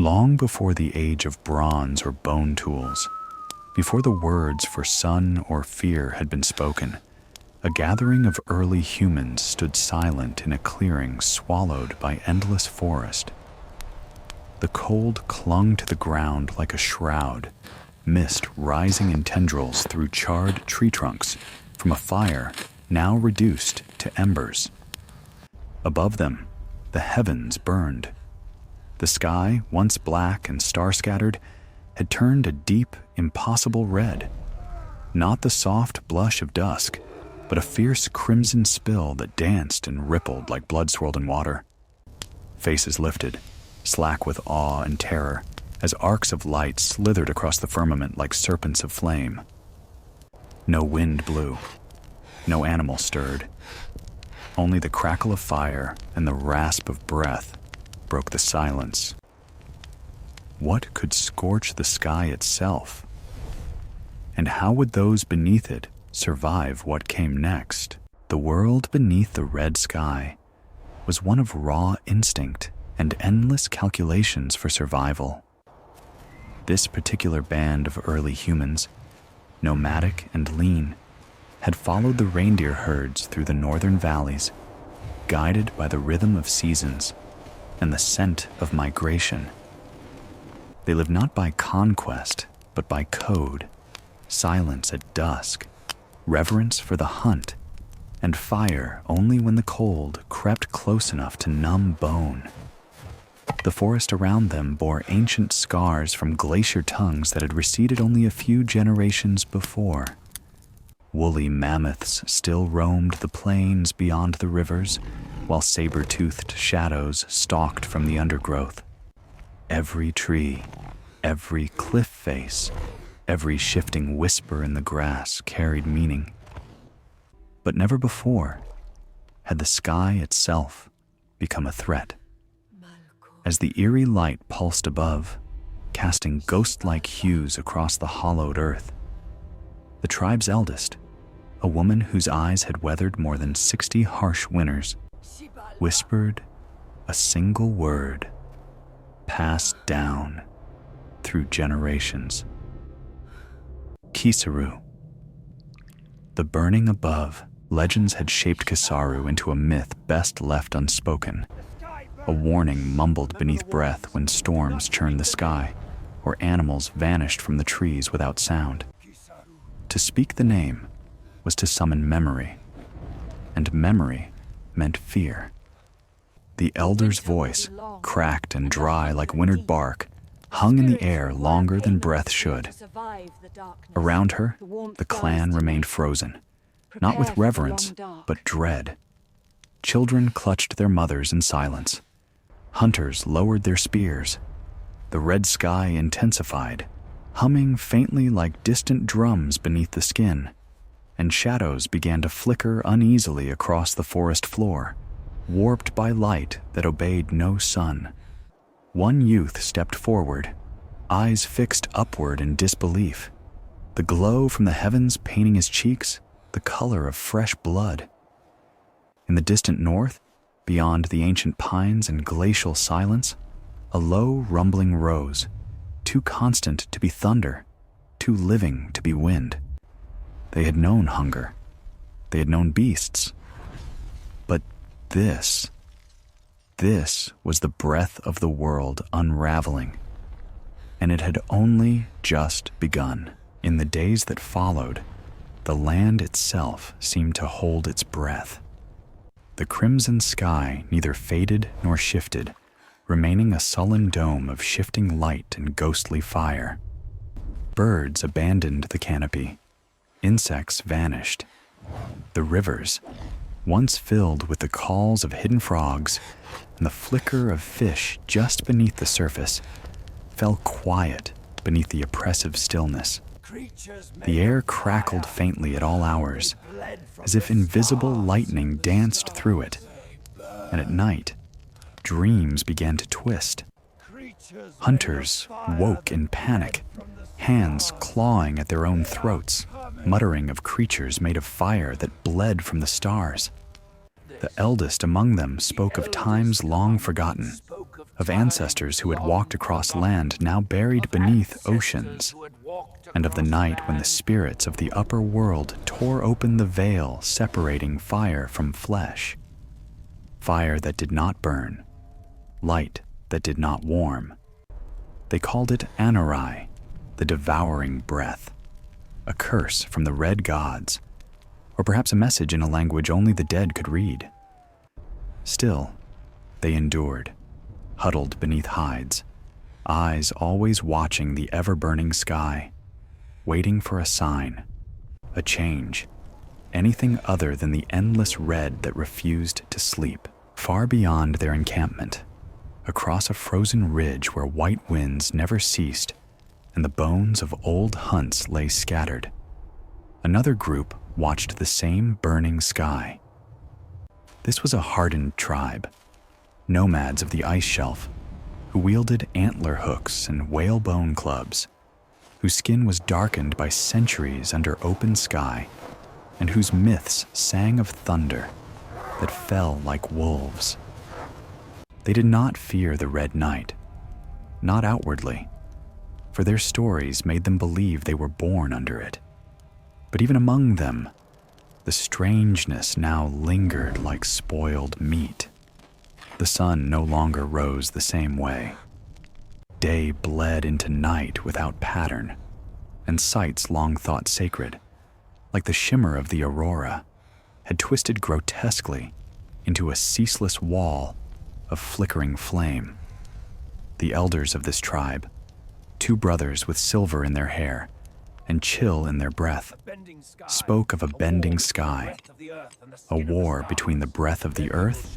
Long before the age of bronze or bone tools, before the words for sun or fear had been spoken, a gathering of early humans stood silent in a clearing swallowed by endless forest. The cold clung to the ground like a shroud, mist rising in tendrils through charred tree trunks from a fire now reduced to embers. Above them, the heavens burned. The sky, once black and star-scattered, had turned a deep, impossible red. Not the soft blush of dusk, but a fierce crimson spill that danced and rippled like blood-swirled water. Faces lifted, slack with awe and terror, as arcs of light slithered across the firmament like serpents of flame. No wind blew. No animal stirred. Only the crackle of fire and the rasp of breath broke the silence. What could scorch the sky itself? And how would those beneath it survive what came next? The world beneath the red sky was one of raw instinct and endless calculations for survival. This particular band of early humans, nomadic and lean, had followed the reindeer herds through the northern valleys, guided by the rhythm of seasons and the scent of migration. They lived not by conquest, but by code, silence at dusk, reverence for the hunt, and fire only when the cold crept close enough to numb bone. The forest around them bore ancient scars from glacier tongues that had receded only a few generations before. Woolly mammoths still roamed the plains beyond the rivers, while saber-toothed shadows stalked from the undergrowth. Every tree, every cliff face, every shifting whisper in the grass carried meaning. But never before had the sky itself become a threat. As the eerie light pulsed above, casting ghost-like hues across the hollowed earth, the tribe's eldest, a woman whose eyes had weathered more than 60 harsh winters, whispered a single word, passed down through generations. Kisaru. The burning above, legends had shaped Kisaru into a myth best left unspoken, a warning mumbled beneath breath when storms churned the sky, or animals vanished from the trees without sound. To speak the name was to summon memory, and memory meant fear. The elder's voice, cracked and dry like wintered bark, hung in the air longer than breath should. Around her, the clan remained frozen, not with reverence, but dread. Children clutched their mothers in silence. Hunters lowered their spears. The red sky intensified, humming faintly like distant drums beneath the skin, and shadows began to flicker uneasily across the forest floor, warped by light that obeyed no sun. One youth stepped forward, eyes fixed upward in disbelief, the glow from the heavens painting his cheeks the color of fresh blood. In the distant north, beyond the ancient pines and glacial silence, a low rumbling rose, too constant to be thunder, too living to be wind. They had known hunger. They had known beasts. But this was the breath of the world unraveling. And it had only just begun. In the days that followed, the land itself seemed to hold its breath. The crimson sky neither faded nor shifted, remaining a sullen dome of shifting light and ghostly fire. Birds abandoned the canopy. Insects vanished. The rivers, once filled with the calls of hidden frogs and the flicker of fish just beneath the surface, fell quiet beneath the oppressive stillness. The air crackled faintly at all hours, as if invisible lightning danced through it. And at night, dreams began to twist. Hunters woke in panic, hands clawing at their own throats, muttering of creatures made of fire that bled from the stars. The eldest among them spoke of times long forgotten, of ancestors who had walked across land now buried beneath oceans, and of the night when the spirits of the upper world tore open the veil separating fire from flesh. Fire that did not burn, light that did not warm. They called it aurora, the devouring breath, a curse from the red gods, or perhaps a message in a language only the dead could read. Still, they endured, huddled beneath hides, eyes always watching the ever-burning sky, waiting for a sign, a change, anything other than the endless red that refused to sleep. Far beyond their encampment, across a frozen ridge where white winds never ceased and the bones of old hunts lay scattered, another group watched the same burning sky. This was a hardened tribe, nomads of the ice shelf, who wielded antler hooks and whalebone clubs, whose skin was darkened by centuries under open sky, and whose myths sang of thunder that fell like wolves. They did not fear the red night, not outwardly, for their stories made them believe they were born under it. But even among them, the strangeness now lingered like spoiled meat. The sun no longer rose the same way. Day bled into night without pattern, and sights long thought sacred, like the shimmer of the aurora, had twisted grotesquely into a ceaseless wall of flickering flame. The elders of this tribe, two brothers with silver in their hair and chill in their breath, spoke of a bending sky, a war between the breath of the earth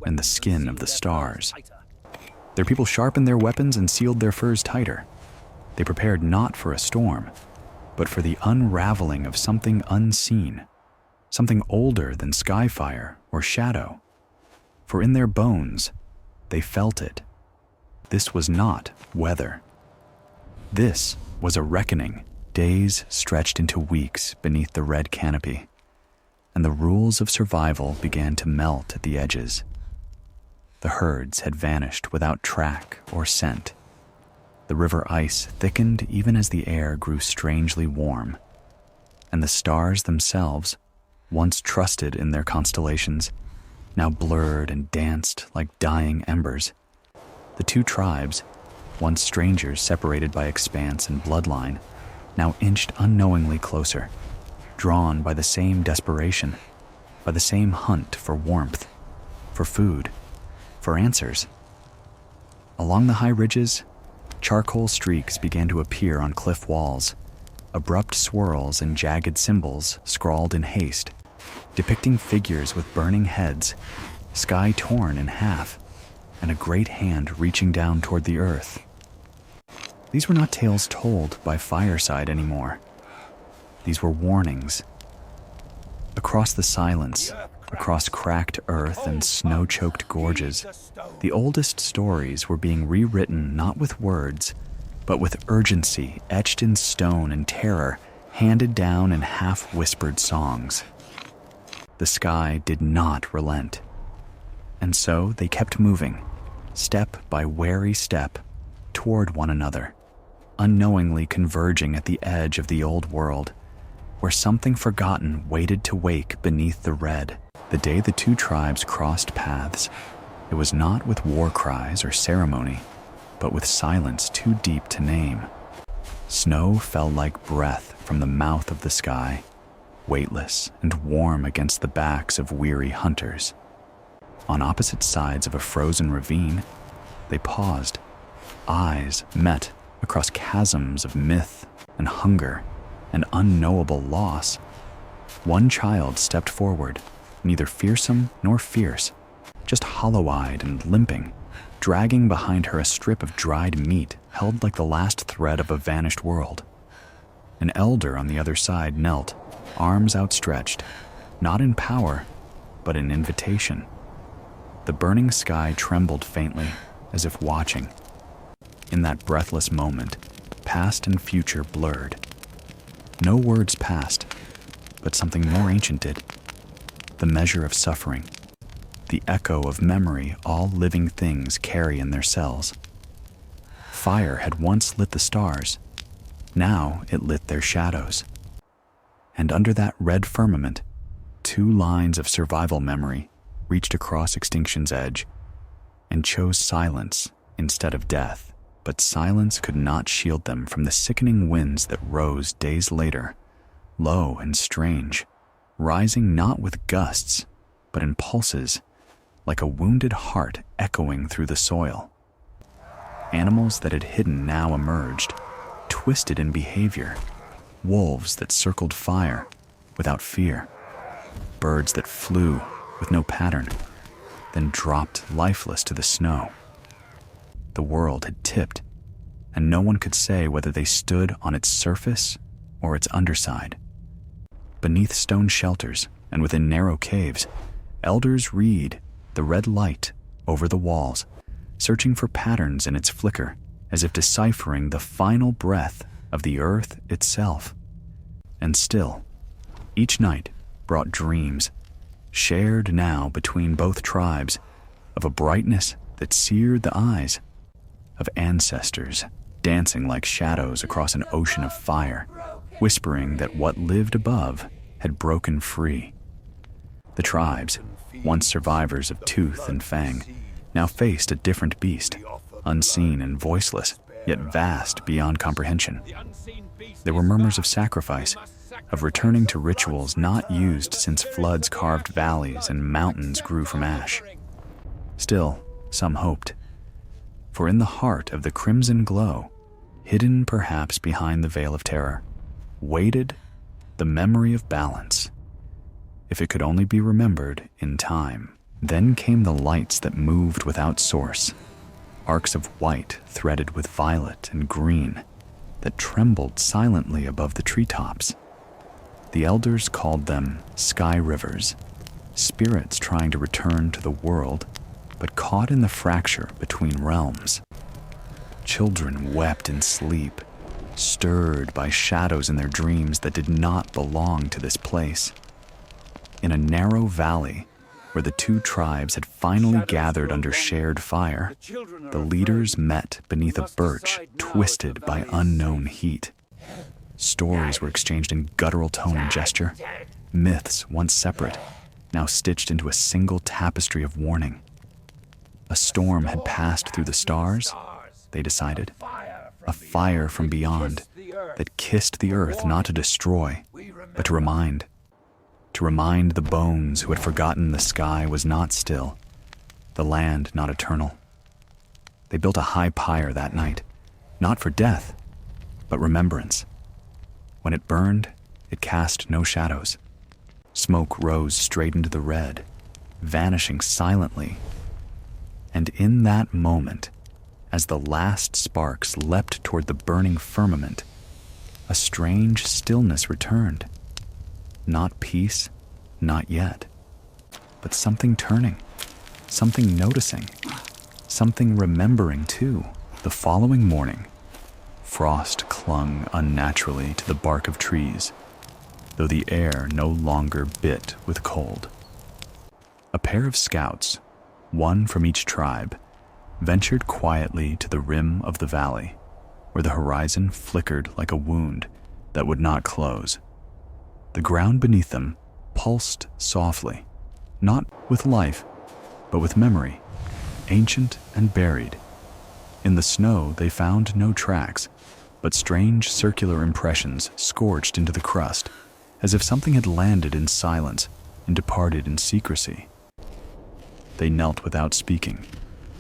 and the skin of the stars. Their people sharpened their weapons and sealed their furs tighter. They prepared not for a storm, but for the unraveling of something unseen, something older than skyfire or shadow. For in their bones, they felt it. This was not weather. This was a reckoning. Days stretched into weeks beneath the red canopy, and the rules of survival began to melt at the edges. The herds had vanished without track or scent. The river ice thickened even as the air grew strangely warm, and the stars themselves, once trusted in their constellations, now blurred and danced like dying embers. The two tribes, once strangers separated by expanse and bloodline, now inched unknowingly closer, drawn by the same desperation, by the same hunt for warmth, for food, for answers. Along the high ridges, charcoal streaks began to appear on cliff walls, abrupt swirls and jagged symbols scrawled in haste, depicting figures with burning heads, sky torn in half, and a great hand reaching down toward the earth. These were not tales told by fireside anymore. These were warnings. Across the silence, across cracked earth and snow-choked gorges, the oldest stories were being rewritten not with words, but with urgency etched in stone and terror handed down in half-whispered songs. The sky did not relent, and so they kept moving, step by wary step, toward one another, unknowingly converging at the edge of the old world, where something forgotten waited to wake beneath the red. The day the two tribes crossed paths, it was not with war cries or ceremony, but with silence too deep to name. Snow fell like breath from the mouth of the sky, weightless and warm against the backs of weary hunters. On opposite sides of a frozen ravine, they paused. Eyes met across chasms of myth and hunger and unknowable loss. One child stepped forward, neither fearsome nor fierce, just hollow-eyed and limping, dragging behind her a strip of dried meat held like the last thread of a vanished world. An elder on the other side knelt, arms outstretched, not in power, but in invitation. The burning sky trembled faintly, as if watching. In that breathless moment, past and future blurred. No words passed, but something more ancient did. The measure of suffering, the echo of memory all living things carry in their cells. Fire had once lit the stars. Now it lit their shadows. And under that red firmament, two lines of survival memory reached across extinction's edge and chose silence instead of death. But silence could not shield them from the sickening winds that rose days later, low and strange, rising not with gusts, but in pulses, like a wounded heart echoing through the soil. Animals that had hidden now emerged, twisted in behavior, wolves that circled fire without fear, birds that flew with no pattern, then dropped lifeless to the snow. The world had tipped, and no one could say whether they stood on its surface or its underside. Beneath stone shelters and within narrow caves, elders read the red light over the walls, searching for patterns in its flicker, as if deciphering the final breath of the earth itself. And still, each night brought dreams, shared now between both tribes, of a brightness that seared the eyes, of ancestors dancing like shadows across an ocean of fire, whispering that what lived above had broken free. The tribes, once survivors of tooth and fang, now faced a different beast, unseen and voiceless, yet vast beyond comprehension. There were murmurs of sacrifice, of returning to rituals not used since floods carved valleys and mountains grew from ash. Still, some hoped. For in the heart of the crimson glow, hidden perhaps behind the veil of terror, waited the memory of balance, if it could only be remembered in time. Then came the lights that moved without source, arcs of white threaded with violet and green that trembled silently above the treetops. The elders called them sky rivers, spirits trying to return to the world, but caught in the fracture between realms. Children wept in sleep, stirred by shadows in their dreams that did not belong to this place. In a narrow valley, where the two tribes had finally gathered under shared fire, the leaders met beneath a birch twisted by unknown heat. Stories were exchanged in guttural tone and gesture, myths once separate, now stitched into a single tapestry of warning. A storm had passed through the stars, they decided, a fire from beyond that kissed the earth not to destroy, but to remind. To remind the bones who had forgotten the sky was not still, the land not eternal. They built a high pyre that night, not for death, but remembrance. When it burned, it cast no shadows. Smoke rose straight into the red, vanishing silently. And in that moment, as the last sparks leapt toward the burning firmament, a strange stillness returned. Not peace, not yet, but something turning, something noticing, something remembering too. The following morning, frost clung unnaturally to the bark of trees, though the air no longer bit with cold. A pair of scouts, one from each tribe, ventured quietly to the rim of the valley, where the horizon flickered like a wound that would not close. The ground beneath them pulsed softly, not with life, but with memory, ancient and buried. In the snow they found no tracks, but strange circular impressions scorched into the crust, as if something had landed in silence and departed in secrecy. They knelt without speaking,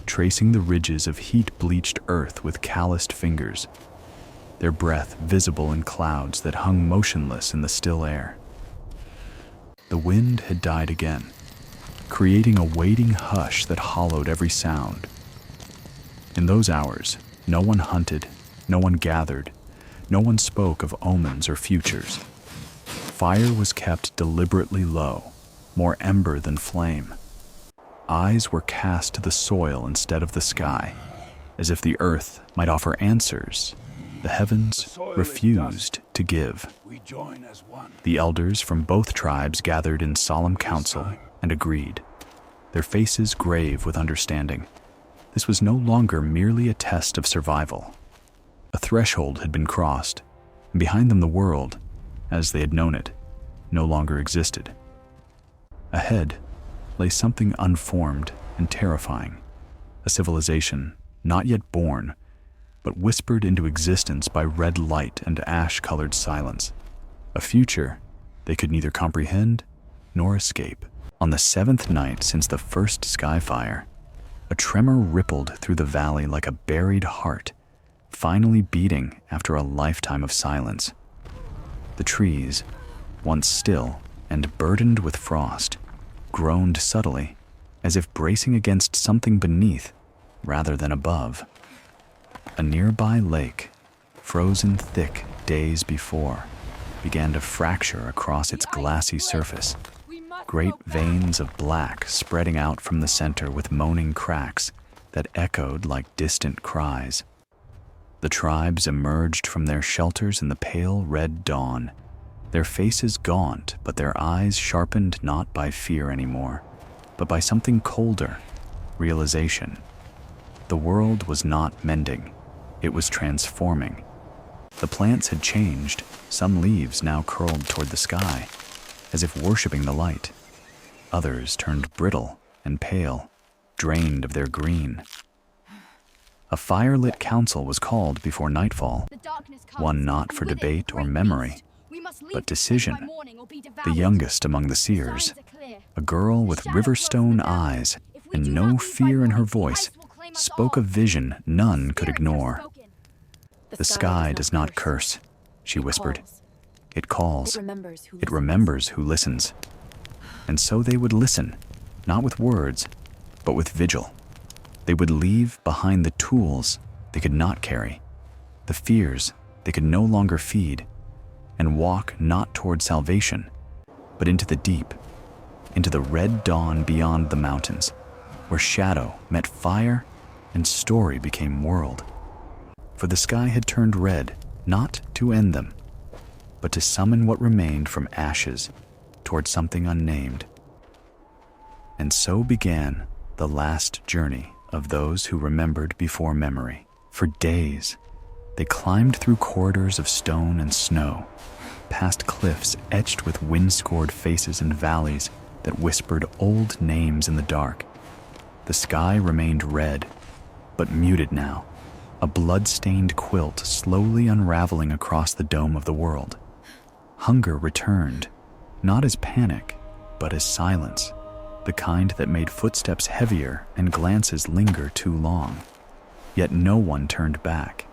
tracing the ridges of heat-bleached earth with calloused fingers, their breath visible in clouds that hung motionless in the still air. The wind had died again, creating a waiting hush that hollowed every sound. In those hours, no one hunted, no one gathered, no one spoke of omens or futures. Fire was kept deliberately low, more ember than flame. Eyes were cast to the soil instead of the sky, as if the earth might offer answers the heavens refused to give. The elders from both tribes gathered in solemn council and agreed. their faces grave with understanding. This was no longer merely a test of survival. A threshold had been crossed, and behind them the world, as they had known it, no longer existed. Ahead lay something unformed and terrifying, a civilization not yet born, but whispered into existence by red light and ash-colored silence, a future they could neither comprehend nor escape. On the 7th night since the first sky fire, a tremor rippled through the valley like a buried heart, finally beating after a lifetime of silence. The trees, once still and burdened with frost, groaned subtly, as if bracing against something beneath rather than above. A nearby lake, frozen thick days before, began to fracture across its glassy surface, great veins of black spreading out from the center with moaning cracks that echoed like distant cries. The tribes emerged from their shelters in the pale red dawn, their faces gaunt, but their eyes sharpened not by fear anymore, but by something colder, realization. The world was not mending, it was transforming. The plants had changed, some leaves now curled toward the sky, as if worshiping the light. Others turned brittle and pale, drained of their green. A fire-lit council was called before nightfall, one not for debate or memory, but decision. The youngest among the seers, a girl with river-stone eyes and no fear in her voice, spoke a vision none could ignore. "The sky does not curse," she whispered. "It calls. It remembers who listens." And so they would listen, not with words, but with vigil. They would leave behind the tools they could not carry, the fears they could no longer feed, and walk not toward salvation, but into the deep, into the red dawn beyond the mountains, where shadow met fire and story became world. For the sky had turned red, not to end them, but to summon what remained from ashes toward something unnamed. And so began the last journey of those who remembered before memory. For days, they climbed through corridors of stone and snow, past cliffs etched with wind-scored faces and valleys that whispered old names in the dark. The sky remained red, but muted now, a blood-stained quilt slowly unraveling across the dome of the world. Hunger returned, not as panic, but as silence, the kind that made footsteps heavier and glances linger too long. Yet no one turned back.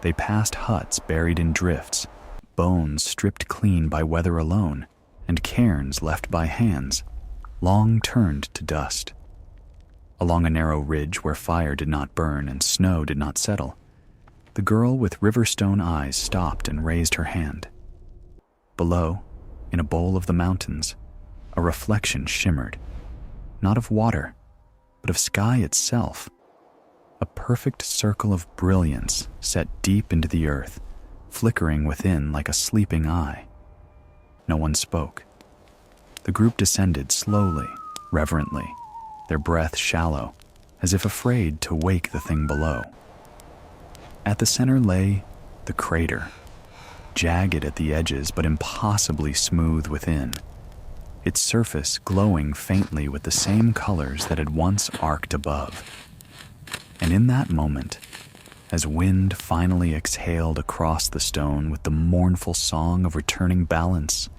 They passed huts buried in drifts, bones stripped clean by weather alone, and cairns left by hands, long turned to dust. Along a narrow ridge where fire did not burn and snow did not settle, the girl with river-stone eyes stopped and raised her hand. Below, in a bowl of the mountains, a reflection shimmered, not of water, but of sky itself, a perfect circle of brilliance set deep into the earth, flickering within like a sleeping eye. No one spoke. The group descended slowly, reverently, their breath shallow, as if afraid to wake the thing below. At the center lay the crater, jagged at the edges but impossibly smooth within, its surface glowing faintly with the same colors that had once arced above. And in that moment, as wind finally exhaled across the stone with the mournful song of returning balance,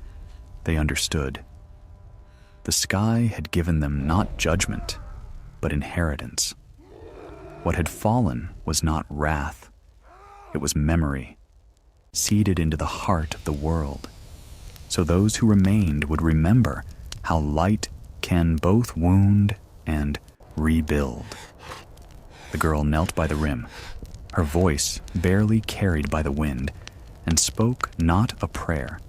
they understood. The sky had given them not judgment, but inheritance. What had fallen was not wrath, it was memory, seeded into the heart of the world. So those who remained would remember how light can both wound and rebuild. The girl knelt by the rim, her voice barely carried by the wind, and spoke not a prayer,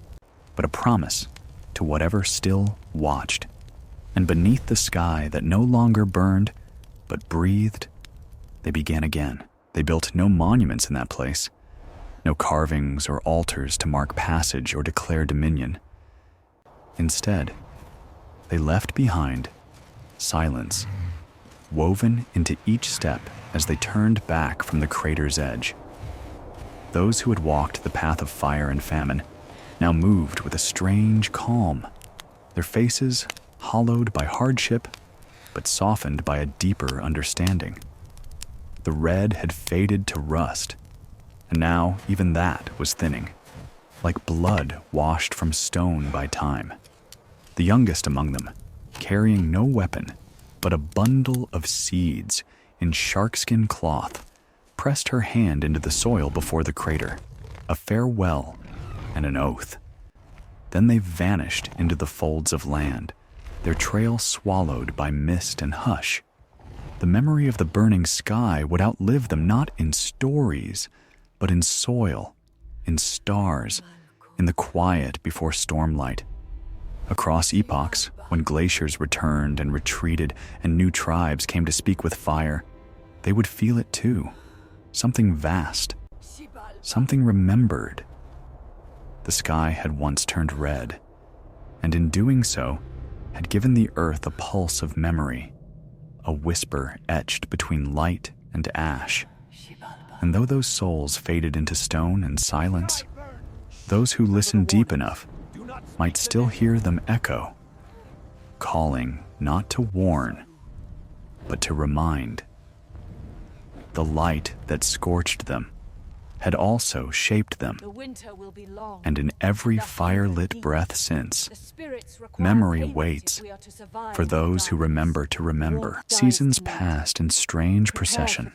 but a promise to whatever still watched. And beneath the sky that no longer burned, but breathed, they began again. They built no monuments in that place, no carvings or altars to mark passage or declare dominion. Instead, they left behind silence, woven into each step as they turned back from the crater's edge. Those who had walked the path of fire and famine now moved with a strange calm, their faces hollowed by hardship, but softened by a deeper understanding. The red had faded to rust, and now even that was thinning, like blood washed from stone by time. The youngest among them, carrying no weapon, but a bundle of seeds in sharkskin cloth, pressed her hand into the soil before the crater, a farewell and an oath. Then they vanished into the folds of land, their trail swallowed by mist and hush. The memory of the burning sky would outlive them, not in stories, but in soil, in stars, in the quiet before stormlight. Across epochs, when glaciers returned and retreated and new tribes came to speak with fire, they would feel it too. Something vast, something remembered. The sky had once turned red, and in doing so, had given the earth a pulse of memory, a whisper etched between light and ash. And though those souls faded into stone and silence, those who listened deep enough might still hear them echo, calling not to warn, but to remind. The light that scorched them had also shaped them, and in every fire-lit breath since, memory waits for those who remember to remember. Seasons passed in strange procession,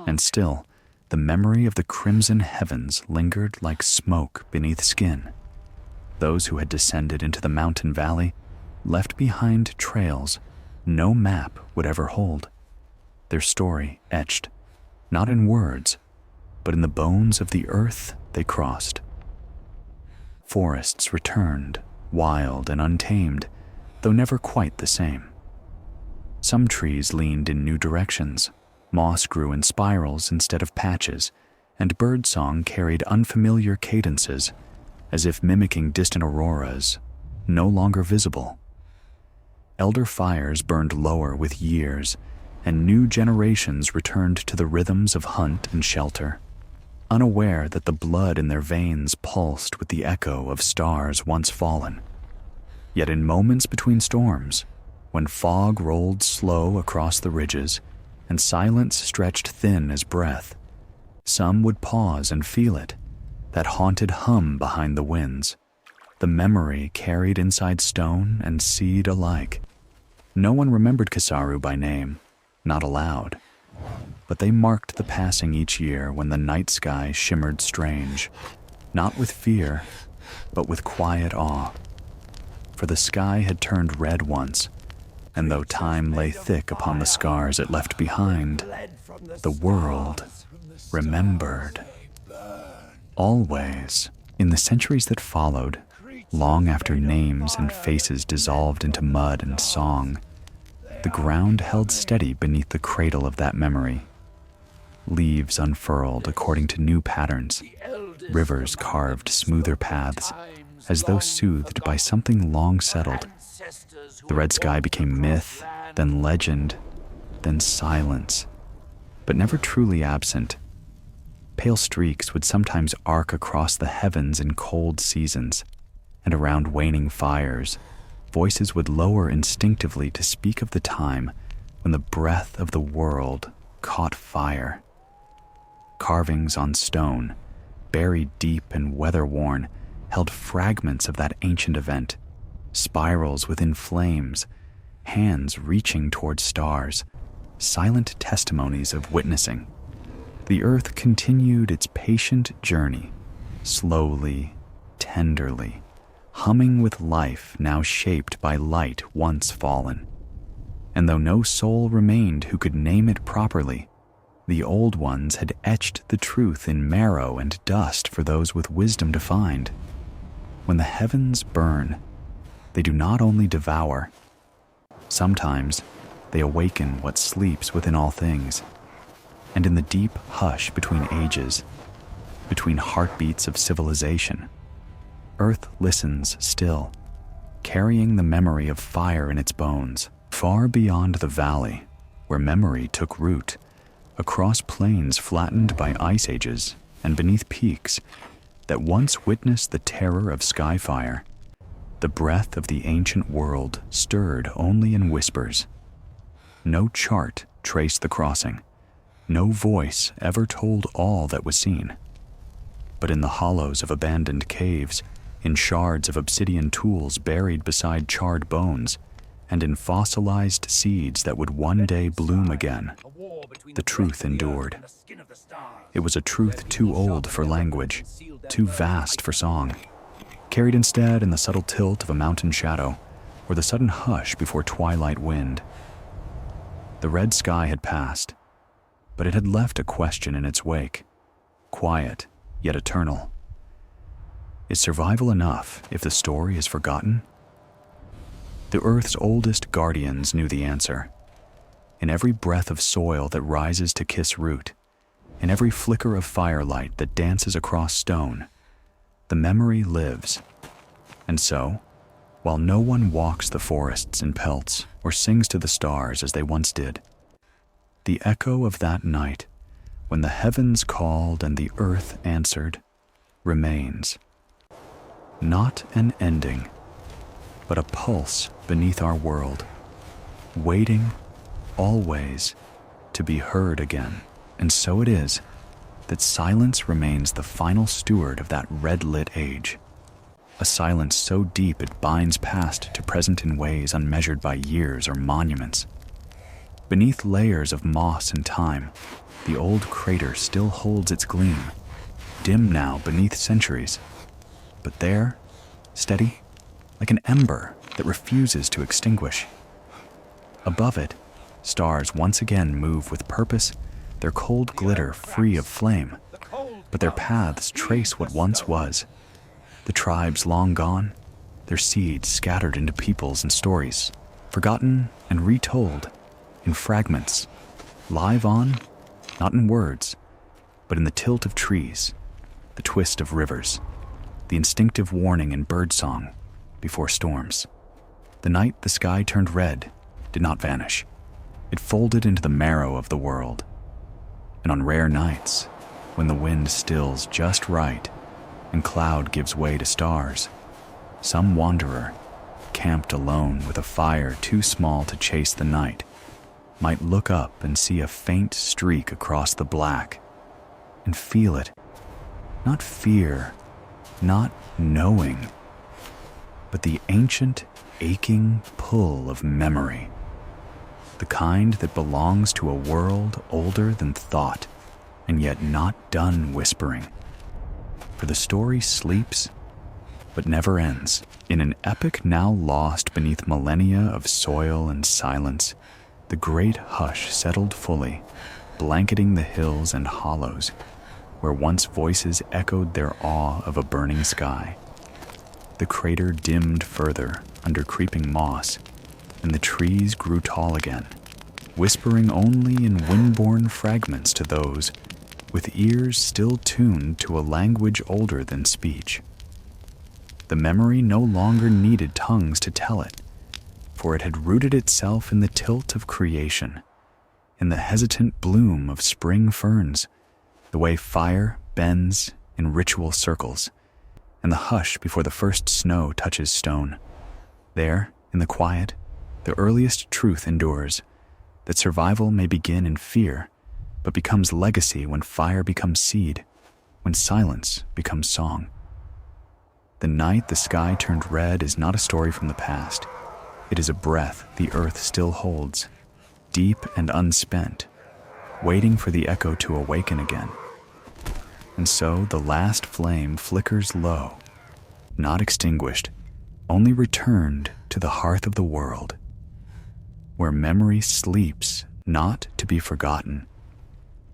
and still the memory of the crimson heavens lingered like smoke beneath skin. Those who had descended into the mountain valley left behind trails no map would ever hold, their story etched, not in words, but in the bones of the earth they crossed. Forests returned, wild and untamed, though never quite the same. Some trees leaned in new directions, moss grew in spirals instead of patches, and birdsong carried unfamiliar cadences, as if mimicking distant auroras, no longer visible. Elder fires burned lower with years, and new generations returned to the rhythms of hunt and shelter, unaware that the blood in their veins pulsed with the echo of stars once fallen. Yet in moments between storms, when fog rolled slow across the ridges and silence stretched thin as breath, some would pause and feel it, that haunted hum behind the winds, the memory carried inside stone and seed alike. No one remembered Kisaru by name, not aloud, but they marked the passing each year when the night sky shimmered strange, not with fear, but with quiet awe. For the sky had turned red once, and though time lay thick upon the scars it left behind, the world remembered. Always, in the centuries that followed, long after names and faces dissolved into mud and song, the ground held steady beneath the cradle of that memory. Leaves unfurled according to new patterns, rivers carved smoother paths, as though soothed by something long settled. The red sky became myth, then legend, then silence, but never truly absent. Pale streaks would sometimes arc across the heavens in cold seasons, and around waning fires, voices would lower instinctively to speak of the time when the breath of the world caught fire. Carvings on stone, buried deep and weather-worn, held fragments of that ancient event, spirals within flames, hands reaching toward stars, silent testimonies of witnessing. The earth continued its patient journey, slowly, tenderly, humming with life now shaped by light once fallen. And though no soul remained who could name it properly, the old ones had etched the truth in marrow and dust for those with wisdom to find. When the heavens burn, they do not only devour. Sometimes they awaken what sleeps within all things. And in the deep hush between ages, between heartbeats of civilization, Earth listens still, carrying the memory of fire in its bones. Far beyond the valley, where memory took root, across plains flattened by ice ages and beneath peaks that once witnessed the terror of sky fire, the breath of the ancient world stirred only in whispers. No chart traced the crossing, no voice ever told all that was seen. But in the hollows of abandoned caves, in shards of obsidian tools buried beside charred bones, and in fossilized seeds that would one day bloom again, the truth endured. It was a truth too old for language, too vast for song, carried instead in the subtle tilt of a mountain shadow or the sudden hush before twilight wind. The red sky had passed, but it had left a question in its wake, quiet yet eternal. Is survival enough if the story is forgotten? The Earth's oldest guardians knew the answer. In every breath of soil that rises to kiss root, in every flicker of firelight that dances across stone, the memory lives. And so, while no one walks the forests in pelts or sings to the stars as they once did, the echo of that night, when the heavens called and the earth answered, remains. Not an ending, but a pulse beneath our world, waiting, always, to be heard again. And so it is that silence remains the final steward of that red-lit age, a silence so deep it binds past to present in ways unmeasured by years or monuments. Beneath layers of moss and time, the old crater still holds its gleam, dim now beneath centuries, but there, steady, like an ember that refuses to extinguish. Above it, stars once again move with purpose, their cold glitter free of flame, but their paths trace what once was. The tribes long gone, their seeds scattered into peoples and stories, forgotten and retold in fragments, live on, not in words, but in the tilt of trees, the twist of rivers, the instinctive warning in birdsong before storms. The night the sky turned red did not vanish. It folded into the marrow of the world. And on rare nights, when the wind stills just right and cloud gives way to stars, some wanderer, camped alone with a fire too small to chase the night, might look up and see a faint streak across the black and feel it. Not fear, not knowing, but the ancient, aching pull of memory, the kind that belongs to a world older than thought and yet not done whispering. For the story sleeps, but never ends. In an epoch now lost beneath millennia of soil and silence, the great hush settled fully, blanketing the hills and hollows, where once voices echoed their awe of a burning sky. The crater dimmed further under creeping moss, and the trees grew tall again, whispering only in wind-borne fragments to those with ears still tuned to a language older than speech. The memory no longer needed tongues to tell it, for it had rooted itself in the tilt of creation, in the hesitant bloom of spring ferns, the way fire bends in ritual circles, and the hush before the first snow touches stone. There, in the quiet, the earliest truth endures, that survival may begin in fear, but becomes legacy when fire becomes seed, when silence becomes song. The night the sky turned red is not a story from the past. It is a breath the earth still holds, deep and unspent, waiting for the echo to awaken again. And so the last flame flickers low, not extinguished, only returned to the hearth of the world, where memory sleeps not to be forgotten,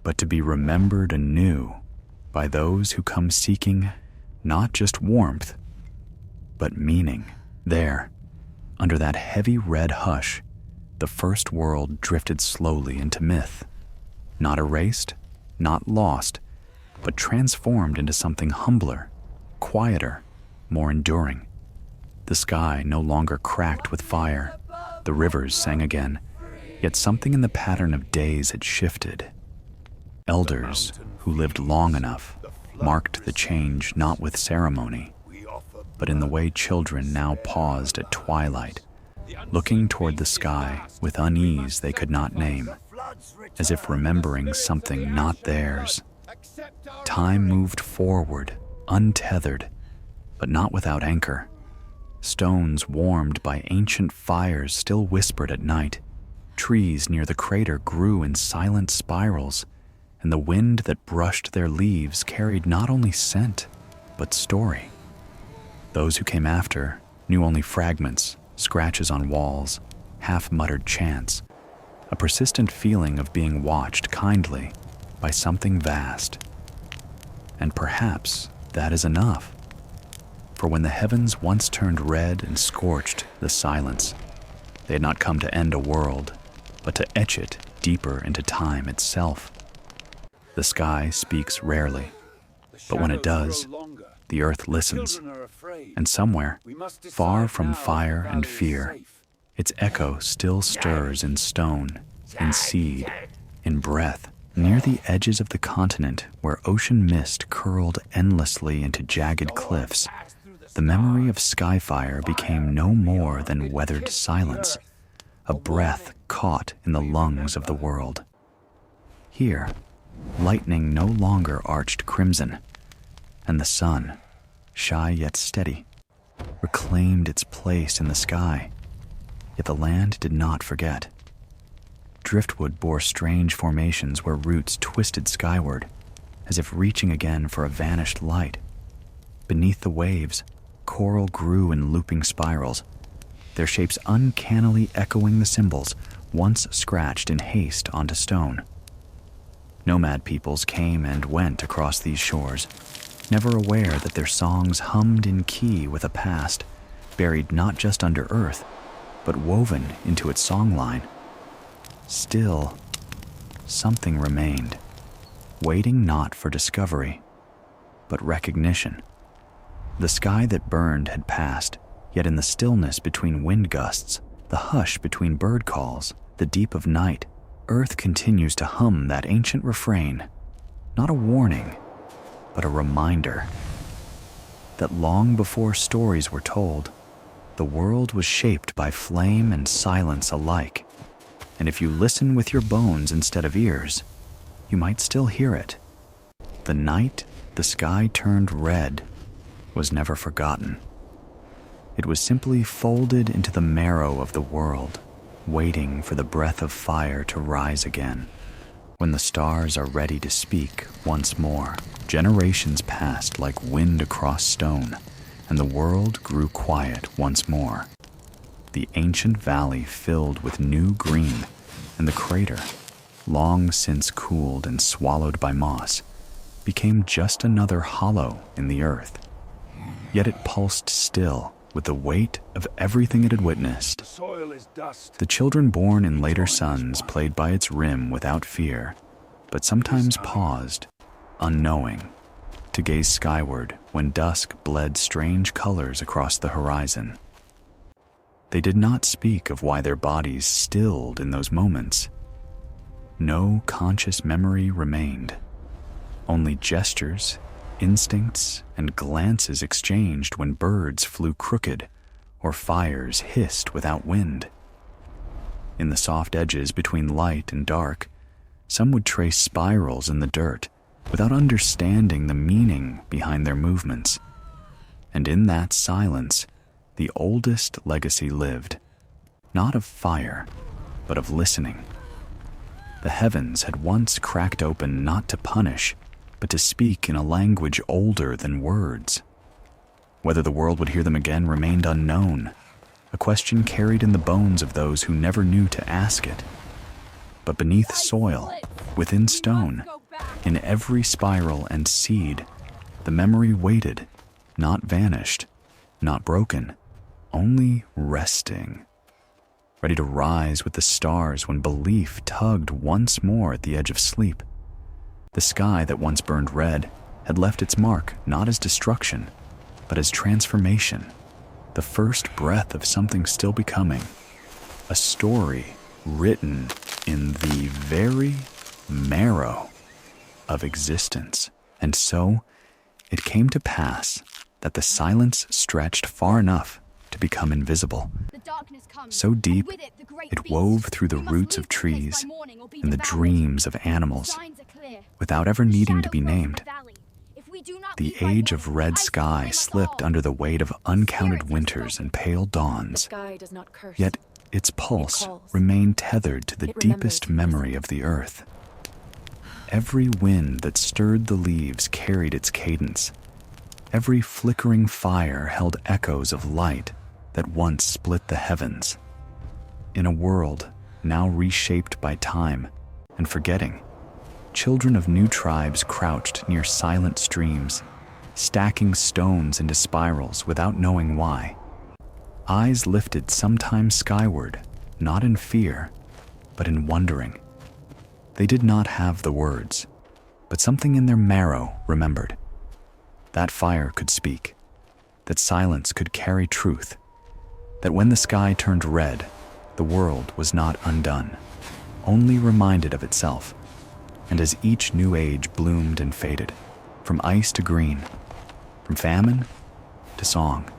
but to be remembered anew by those who come seeking not just warmth, but meaning. There, under that heavy red hush, the first world drifted slowly into myth, not erased, not lost, but transformed into something humbler, quieter, more enduring. The sky no longer cracked with fire, the The rivers sang again, yet something in the pattern of days had shifted. Elders who lived long enough marked the change not with ceremony, but in the way children now paused at twilight, looking toward the sky with unease they could not name, as if remembering something not theirs. Time moved forward, untethered, but not without anchor. Stones warmed by ancient fires still whispered at night. Trees near the crater grew in silent spirals, and the wind that brushed their leaves carried not only scent, but story. Those who came after knew only fragments, scratches on walls, half-muttered chants, a persistent feeling of being watched kindly by something vast. And perhaps that is enough. For when the heavens once turned red and scorched the silence, they had not come to end a world, but to etch it deeper into time itself. The sky speaks rarely, but when it does, the earth listens, and somewhere, far from fire and fear, its echo still stirs in stone, in seed, in breath. Near the edges of the continent, where ocean mist curled endlessly into jagged cliffs, the memory of skyfire became no more than weathered silence, a breath caught in the lungs of the world. Here, lightning no longer arched crimson, and the sun, shy yet steady, reclaimed its place in the sky. Yet the land did not forget. Driftwood bore strange formations where roots twisted skyward, as if reaching again for a vanished light. Beneath the waves, coral grew in looping spirals, their shapes uncannily echoing the symbols once scratched in haste onto stone. Nomad peoples came and went across these shores, never aware that their songs hummed in key with a past, buried not just under earth, but woven into its songline. Still, something remained, waiting not for discovery, but recognition. The sky that burned had passed, yet in the stillness between wind gusts, the hush between bird calls, the deep of night, earth continues to hum that ancient refrain, not a warning, but a reminder that long before stories were told, the world was shaped by flame and silence alike. And if you listen with your bones instead of ears, you might still hear it. The night the sky turned red was never forgotten. It was simply folded into the marrow of the world, waiting for the breath of fire to rise again. When the stars are ready to speak once more, generations passed like wind across stone, and the world grew quiet once more. The ancient valley filled with new green, and the crater, long since cooled and swallowed by moss, became just another hollow in the earth. Yet it pulsed still with the weight of everything it had witnessed. The soil is dust. The children born in later suns played by its rim without fear, but sometimes paused, unknowing, to gaze skyward when dusk bled strange colors across the horizon. They did not speak of why their bodies stilled in those moments. No conscious memory remained. Only gestures, instincts, and glances exchanged when birds flew crooked or fires hissed without wind. In the soft edges between light and dark, some would trace spirals in the dirt without understanding the meaning behind their movements. And in that silence, the oldest legacy lived, not of fire, but of listening. The heavens had once cracked open not to punish, but to speak in a language older than words. Whether the world would hear them again remained unknown, a question carried in the bones of those who never knew to ask it. But beneath soil, within stone, in every spiral and seed, the memory waited, not vanished, not broken, only resting, ready to rise with the stars when belief tugged once more at the edge of sleep. The sky that once burned red had left its mark not as destruction, but as transformation, the first breath of something still becoming. a story written in the very marrow of existence. And so it came to pass that the silence stretched far enough to become invisible, so deep it wove through the roots of trees and the dreams of animals without ever needing to be named. The age of red sky slipped under the weight of uncounted winters and pale dawns, yet its pulse remained tethered to the deepest memory of the earth. Every wind that stirred the leaves carried its cadence. Every flickering fire held echoes of light that once split the heavens. In a world now reshaped by time and forgetting, children of new tribes crouched near silent streams, stacking stones into spirals without knowing why. Eyes lifted sometimes skyward, not in fear, but in wondering. They did not have the words, but something in their marrow remembered. That fire could speak, that silence could carry truth, that when the sky turned red, the world was not undone, only reminded of itself. And as each new age bloomed and faded, from ice to green, from famine to song,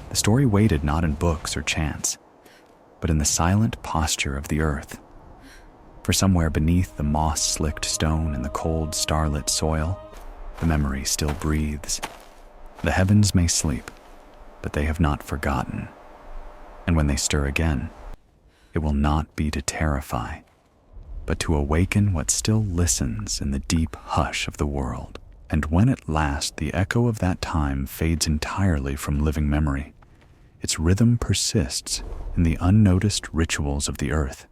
the story waited not in books or chants, but in the silent posture of the earth. For somewhere beneath the moss-slicked stone and the cold starlit soil, the memory still breathes. The heavens may sleep, but they have not forgotten. And when they stir again, it will not be to terrify, but to awaken what still listens in the deep hush of the world. And when at last the echo of that time fades entirely from living memory, its rhythm persists in the unnoticed rituals of the earth,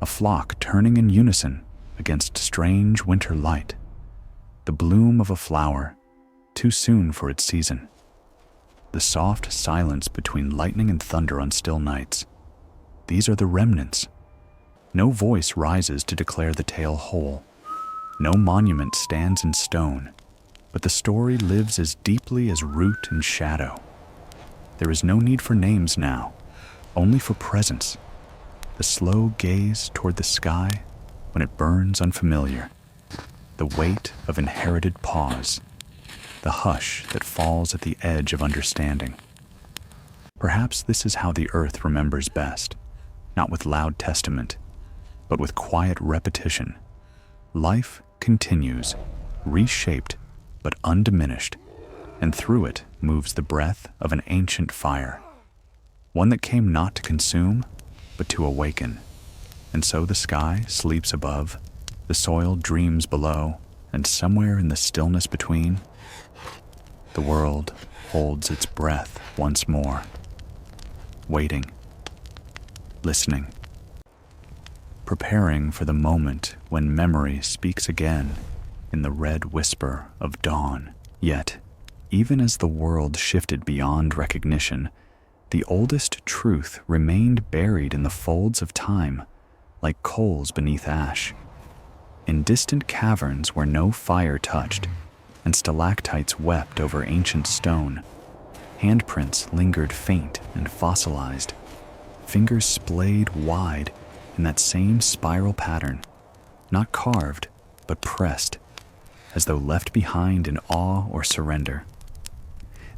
a flock turning in unison against strange winter light, the bloom of a flower too soon for its season, the soft silence between lightning and thunder on still nights. These are the remnants. No voice rises to declare the tale whole. No monument stands in stone, but the story lives as deeply as root and shadow. There is no need for names now, only for presence. The slow gaze toward the sky when it burns unfamiliar, the weight of inherited pause, the hush that falls at the edge of understanding. Perhaps this is how the earth remembers best, not with loud testament, but with quiet repetition. Life continues, reshaped but undiminished, and through it moves the breath of an ancient fire, one that came not to consume, but to awaken. And so the sky sleeps above, the soil dreams below, and somewhere in the stillness between, the world holds its breath once more, waiting, listening, preparing for the moment when memory speaks again in the red whisper of dawn. Yet, even as the world shifted beyond recognition, the oldest truth remained buried in the folds of time, like coals beneath ash. In distant caverns where no fire touched, and stalactites wept over ancient stone, handprints lingered faint and fossilized, fingers splayed wide in that same spiral pattern, not carved, but pressed, as though left behind in awe or surrender.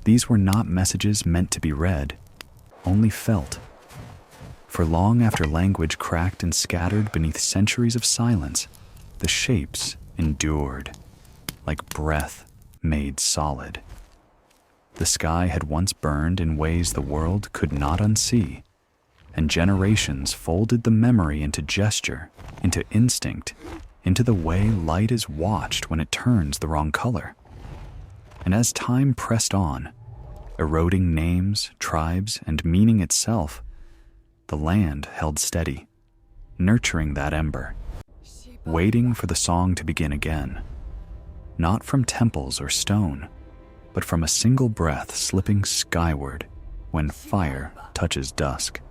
These were not messages meant to be read, only felt. For long after language cracked and scattered beneath centuries of silence, the shapes endured, like breath made solid. The sky had once burned in ways the world could not unsee, and generations folded the memory into gesture, into instinct, into the way light is watched when it turns the wrong color. And as time pressed on, eroding names, tribes, and meaning itself, the land held steady, nurturing that ember, waiting for the song to begin again, not from temples or stone, but from a single breath slipping skyward when fire touches dusk,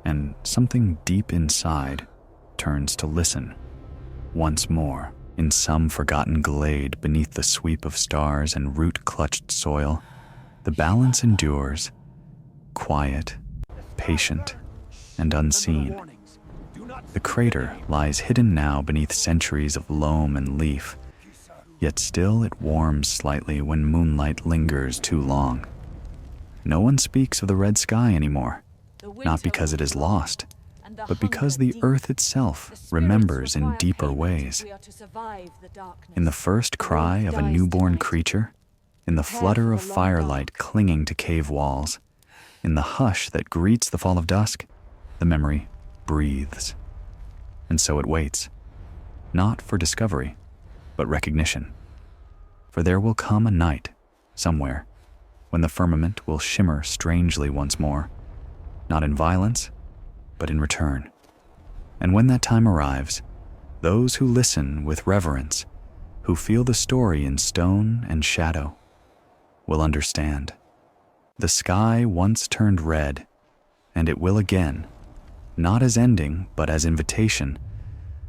and something deep inside turns to listen once more. In some forgotten glade beneath the sweep of stars and root-clutched soil, the balance endures, quiet, patient, and unseen. The crater lies hidden now beneath centuries of loam and leaf, yet still it warms slightly when moonlight lingers too long. No one speaks of the red sky anymore, not because it is lost, but because the earth itself remembers in deeper ways. In the first cry of a newborn creature, in the flutter of firelight clinging to cave walls, in the hush that greets the fall of dusk, the memory breathes. And so it waits, not for discovery, but recognition. For there will come a night, somewhere, when the firmament will shimmer strangely once more, not in violence, but in return. And when that time arrives, those who listen with reverence, who feel the story in stone and shadow, will understand. The sky once turned red, and it will again, not as ending, but as invitation,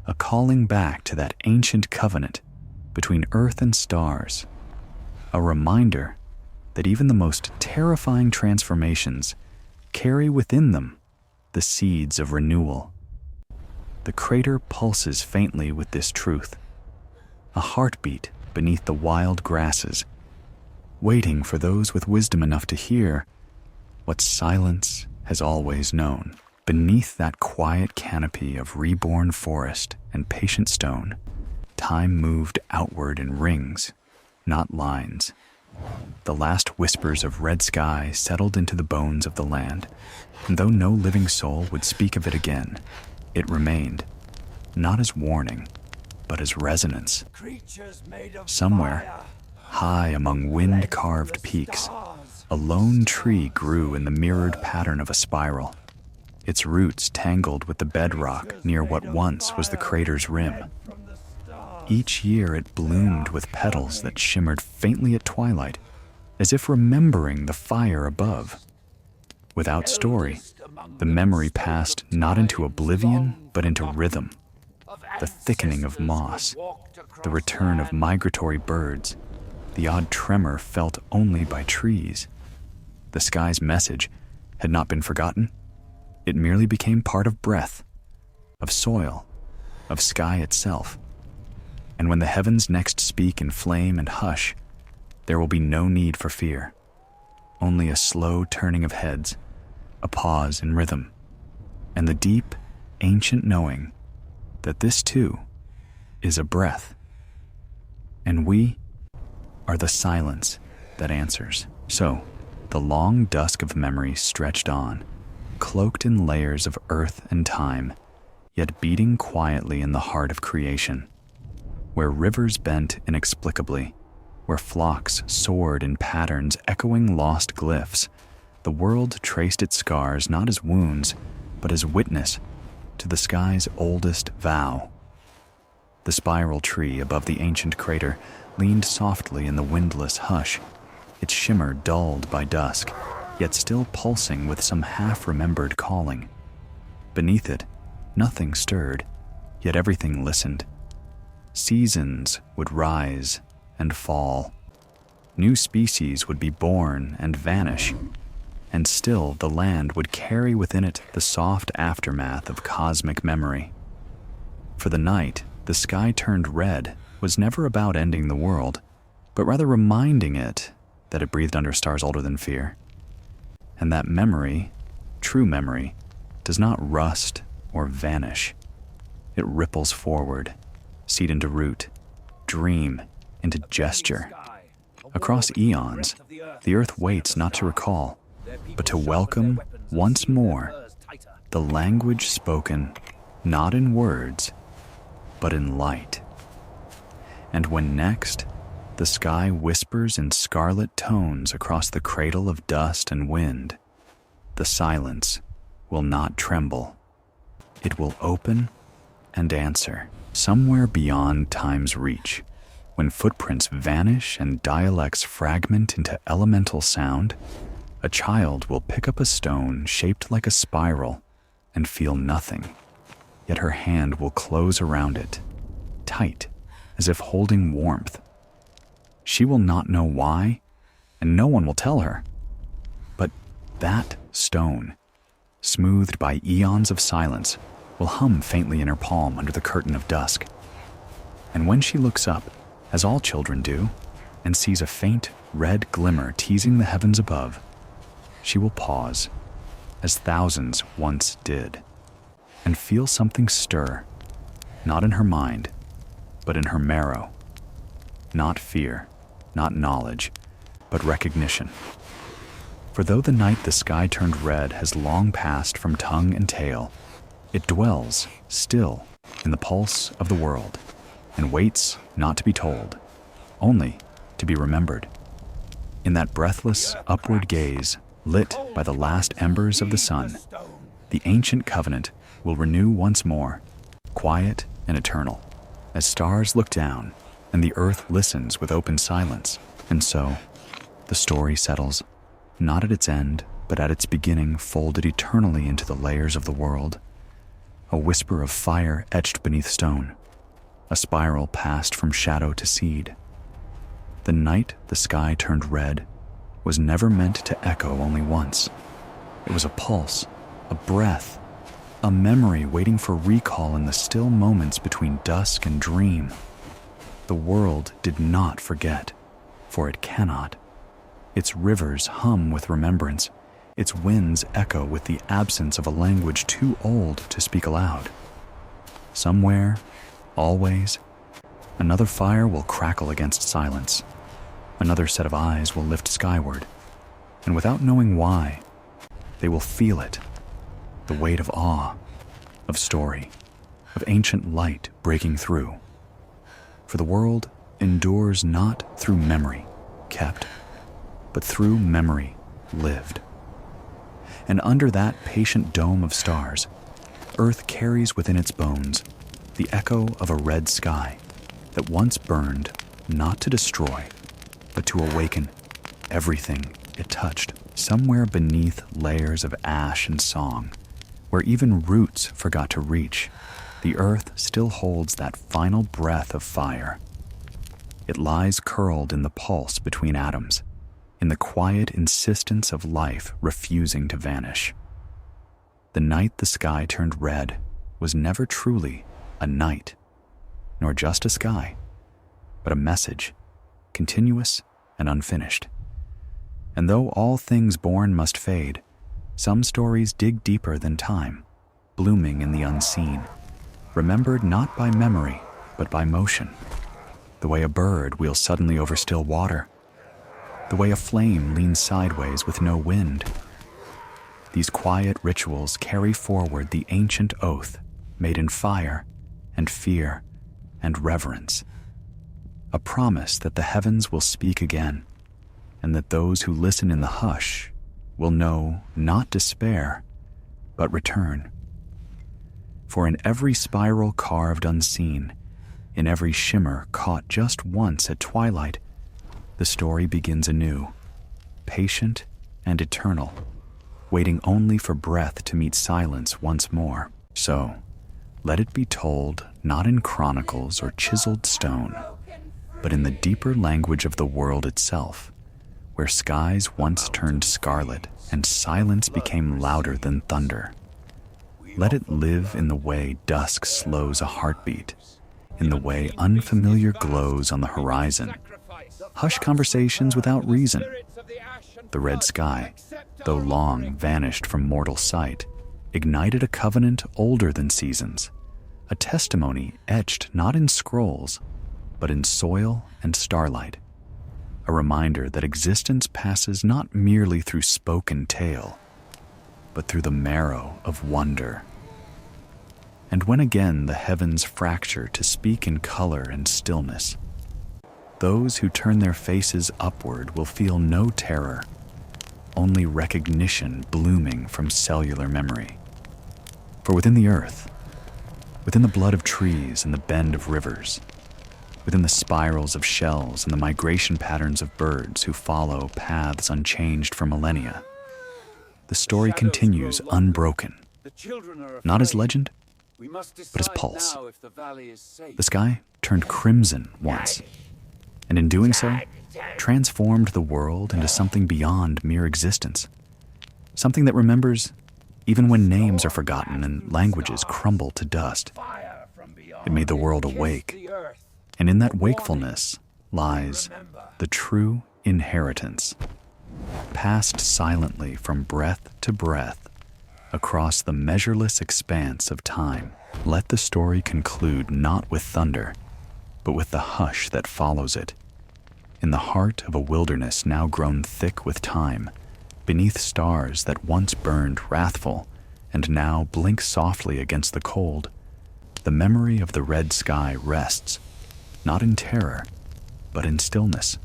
a calling back to that ancient covenant between earth and stars, a reminder that even the most terrifying transformations carry within them the seeds of renewal. The crater pulses faintly with this truth, a heartbeat beneath the wild grasses, waiting for those with wisdom enough to hear what silence has always known. Beneath that quiet canopy of reborn forest and patient stone, time moved outward in rings, not lines. The last whispers of red sky settled into the bones of the land, and though no living soul would speak of it again, it remained, not as warning, but as resonance. Somewhere, high among wind-carved peaks, a lone tree grew in the mirrored pattern of a spiral, its roots tangled with the bedrock near what once was the crater's rim. Each year it bloomed with petals that shimmered faintly at twilight, as if remembering the fire above. Without story, the memory passed not into oblivion, but into rhythm. The thickening of moss, the return of migratory birds, the odd tremor felt only by trees. The sky's message had not been forgotten. It merely became part of breath, of soil, of sky itself. And when the heavens next speak in flame and hush, there will be no need for fear, only a slow turning of heads, a pause in rhythm, and the deep, ancient knowing that this too is a breath. And we are the silence that answers. So, the long dusk of memory stretched on, cloaked in layers of earth and time, yet beating quietly in the heart of creation, where rivers bent inexplicably, where flocks soared in patterns echoing lost glyphs. The world traced its scars not as wounds, but as witness to the sky's oldest vow. The spiral tree above the ancient crater leaned softly in the windless hush, its shimmer dulled by dusk, yet still pulsing with some half-remembered calling. Beneath it, nothing stirred, yet everything listened. Seasons would rise and fall. New species would be born and vanish, and still the land would carry within it the soft aftermath of cosmic memory. For the night, the sky turned red was never about ending the world, but rather reminding it that it breathed under stars older than fear. And that memory, true memory, does not rust or vanish. It ripples forward, seed into root, dream into gesture. Across eons, the earth waits not to recall, but to welcome once more the language spoken not in words, but in light. And when next the sky whispers in scarlet tones across the cradle of dust and wind, the silence will not tremble. It will open and answer. Somewhere beyond time's reach, when footprints vanish and dialects fragment into elemental sound, a child will pick up a stone shaped like a spiral and feel nothing, yet her hand will close around it, tight, as if holding warmth. She will not know why, and no one will tell her. But that stone, smoothed by eons of silence, will hum faintly in her palm under the curtain of dusk. And when she looks up, as all children do, and sees a faint red glimmer teasing the heavens above, she will pause, as thousands once did, and feel something stir, not in her mind, but in her marrow. Not fear, not knowledge, but recognition. For though the night the sky turned red has long passed from tongue and tail, it dwells still in the pulse of the world, and waits not to be told, only to be remembered. In that breathless upward gaze, lit by the last embers of the sun, the ancient covenant will renew once more, quiet and eternal, as stars look down and the earth listens with open silence. And so, the story settles, not at its end, but at its beginning, folded eternally into the layers of the world. A whisper of fire etched beneath stone, a spiral passed from shadow to seed. The night the sky turned red was never meant to echo only once. It was a pulse, a breath, a memory waiting for recall in the still moments between dusk and dream. The world did not forget, for it cannot. Its rivers hum with remembrance. Its winds echo with the absence of a language too old to speak aloud. Somewhere, always, another fire will crackle against silence. Another set of eyes will lift skyward, and without knowing why, they will feel it, the weight of awe, of story, of ancient light breaking through. For the world endures not through memory kept, but through memory lived. And under that patient dome of stars, Earth carries within its bones the echo of a red sky that once burned not to destroy, but to awaken everything it touched. Somewhere beneath layers of ash and song, where even roots forgot to reach, the earth still holds that final breath of fire. It lies curled in the pulse between atoms, in the quiet insistence of life refusing to vanish. The night the sky turned red was never truly a night, nor just a sky, but a message, continuous and unfinished. And though all things born must fade, some stories dig deeper than time, blooming in the unseen, remembered not by memory, but by motion. The way a bird wheels suddenly over still water, the way a flame leans sideways with no wind. These quiet rituals carry forward the ancient oath made in fire and fear and reverence, a promise that the heavens will speak again, and that those who listen in the hush will know not despair, but return. For in every spiral carved unseen, in every shimmer caught just once at twilight, the story begins anew, patient and eternal, waiting only for breath to meet silence once more. So, let it be told not in chronicles or chiseled stone, but in the deeper language of the world itself, where skies once turned scarlet and silence became louder than thunder. Let it live in the way dusk slows a heartbeat, in the way unfamiliar glows on the horizon. Hush conversations without reason. The red sky, though long vanished from mortal sight, ignited a covenant older than seasons, a testimony etched not in scrolls, but in soil and starlight, a reminder that existence passes not merely through spoken tale, but through the marrow of wonder. And when again the heavens fracture to speak in color and stillness, those who turn their faces upward will feel no terror, only recognition blooming from cellular memory. For within the earth, within the blood of trees and the bend of rivers, within the spirals of shells and the migration patterns of birds who follow paths unchanged for millennia, the story continues unbroken, not as legend, but as pulse. The sky turned crimson once, and in doing so, transformed the world into something beyond mere existence, something that remembers even when names are forgotten and languages crumble to dust. It made the world awake, and in that wakefulness lies the true inheritance, passed silently from breath to breath across the measureless expanse of time. Let the story conclude not with thunder, but with the hush that follows it. In the heart of a wilderness now grown thick with time, beneath stars that once burned wrathful and now blink softly against the cold, the memory of the red sky rests, not in terror, but in stillness.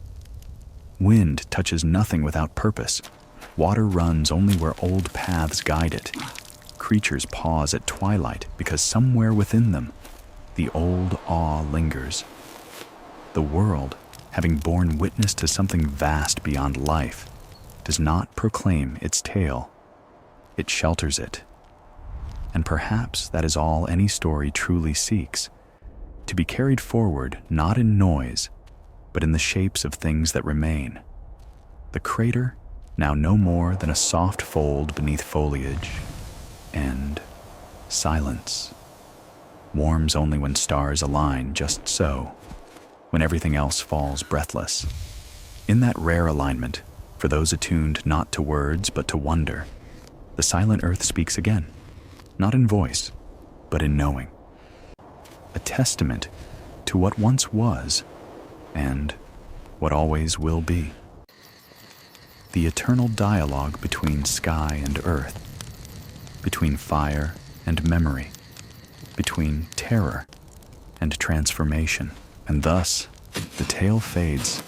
Wind touches nothing without purpose. Water runs only where old paths guide it. Creatures pause at twilight because somewhere within them, the old awe lingers. The world, having borne witness to something vast beyond life, does not proclaim its tale. It shelters it. And perhaps that is all any story truly seeks, to be carried forward not in noise, but in the shapes of things that remain. The crater, now no more than a soft fold beneath foliage, and silence, warms only when stars align just so, when everything else falls breathless. In that rare alignment, for those attuned not to words but to wonder, the silent earth speaks again, not in voice, but in knowing. A testament to what once was and what always will be. The eternal dialogue between sky and earth, between fire and memory, between terror and transformation. And thus, the tale fades,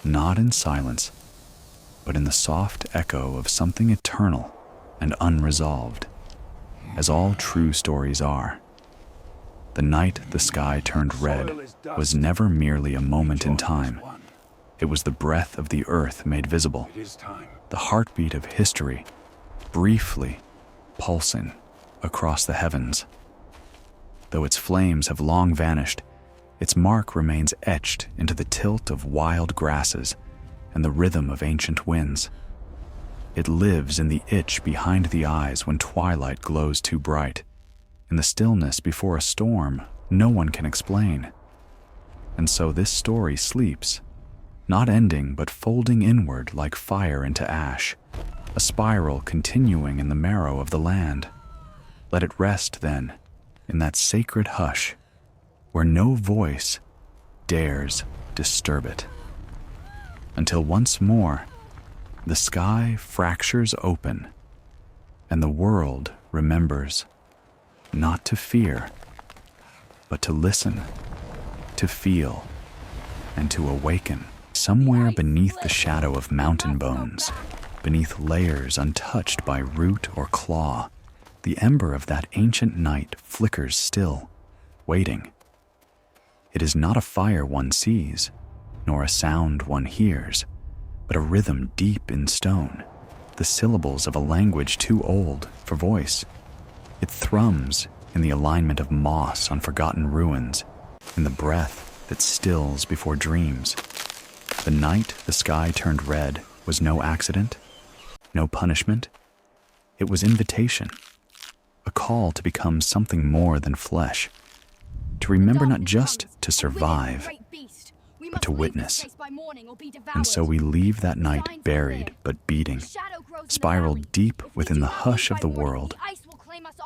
not in silence, but in the soft echo of something eternal and unresolved, as all true stories are. The night the sky turned red was never merely a moment in time. It was the breath of the earth made visible, the heartbeat of history, briefly pulsing across the heavens. Though its flames have long vanished, its mark remains etched into the tilt of wild grasses and the rhythm of ancient winds. It lives in the itch behind the eyes when twilight glows too bright, in the stillness before a storm no one can explain. And so this story sleeps, not ending but folding inward like fire into ash, a spiral continuing in the marrow of the land. Let it rest, then, in that sacred hush, where no voice dares disturb it. Until once more, the sky fractures open, and the world remembers not to fear, but to listen, to feel, and to awaken. Somewhere beneath the shadow of mountain bones, beneath layers untouched by root or claw, the ember of that ancient night flickers still, waiting. It is not a fire one sees, nor a sound one hears, but a rhythm deep in stone, the syllables of a language too old for voice. It thrums in the alignment of moss on forgotten ruins, in the breath that stills before dreams. The night the sky turned red was no accident, no punishment. It was invitation, a call to become something more than flesh, to remember not just to survive, but to witness. And so we leave that night buried but beating, spiraled deep within the hush of the world,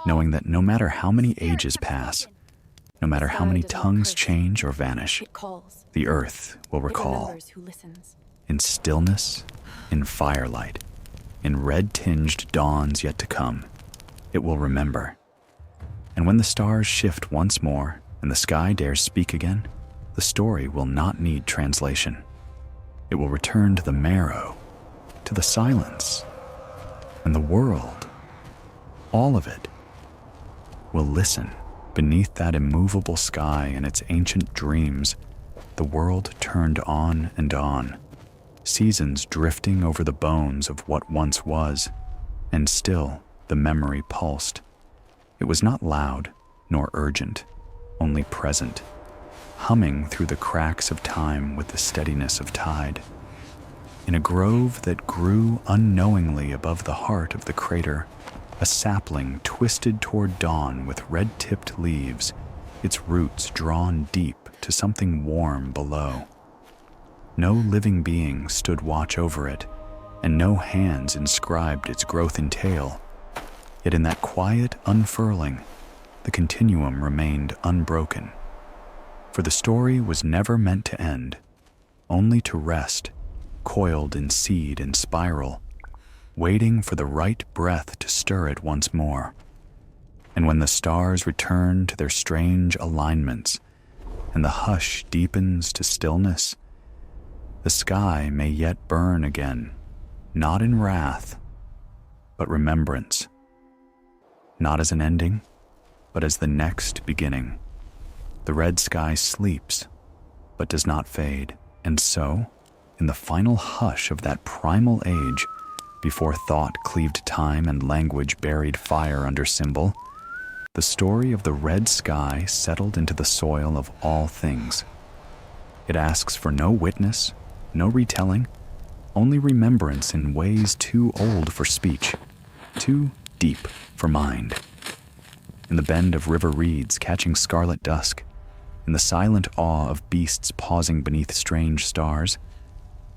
knowing that no matter how many ages pass, no matter how many tongues change or vanish, the earth will recall. In stillness, in firelight, in red-tinged dawns yet to come, it will remember. And when the stars shift once more and the sky dares speak again, the story will not need translation. It will return to the marrow, to the silence, and the world, all of it, will listen. Beneath that immovable sky and its ancient dreams, the world turned on and on, seasons drifting over the bones of what once was, and still the memory pulsed. It was not loud nor urgent, only present, humming through the cracks of time with the steadiness of tide. In a grove that grew unknowingly above the heart of the crater, a sapling twisted toward dawn with red-tipped leaves, its roots drawn deep to something warm below. No living being stood watch over it, and no hands inscribed its growth in tale. Yet in that quiet unfurling, the continuum remained unbroken. For the story was never meant to end, only to rest, coiled in seed and spiral, waiting for the right breath to stir it once more. And when the stars return to their strange alignments, and the hush deepens to stillness, the sky may yet burn again, not in wrath, but remembrance. Not as an ending, but as the next beginning. The red sky sleeps, but does not fade, and so, in the final hush of that primal age, before thought cleaved time and language buried fire under symbol, the story of the red sky settled into the soil of all things. It asks for no witness, no retelling, only remembrance in ways too old for speech, too deep for mind. In the bend of river reeds catching scarlet dusk, in the silent awe of beasts pausing beneath strange stars,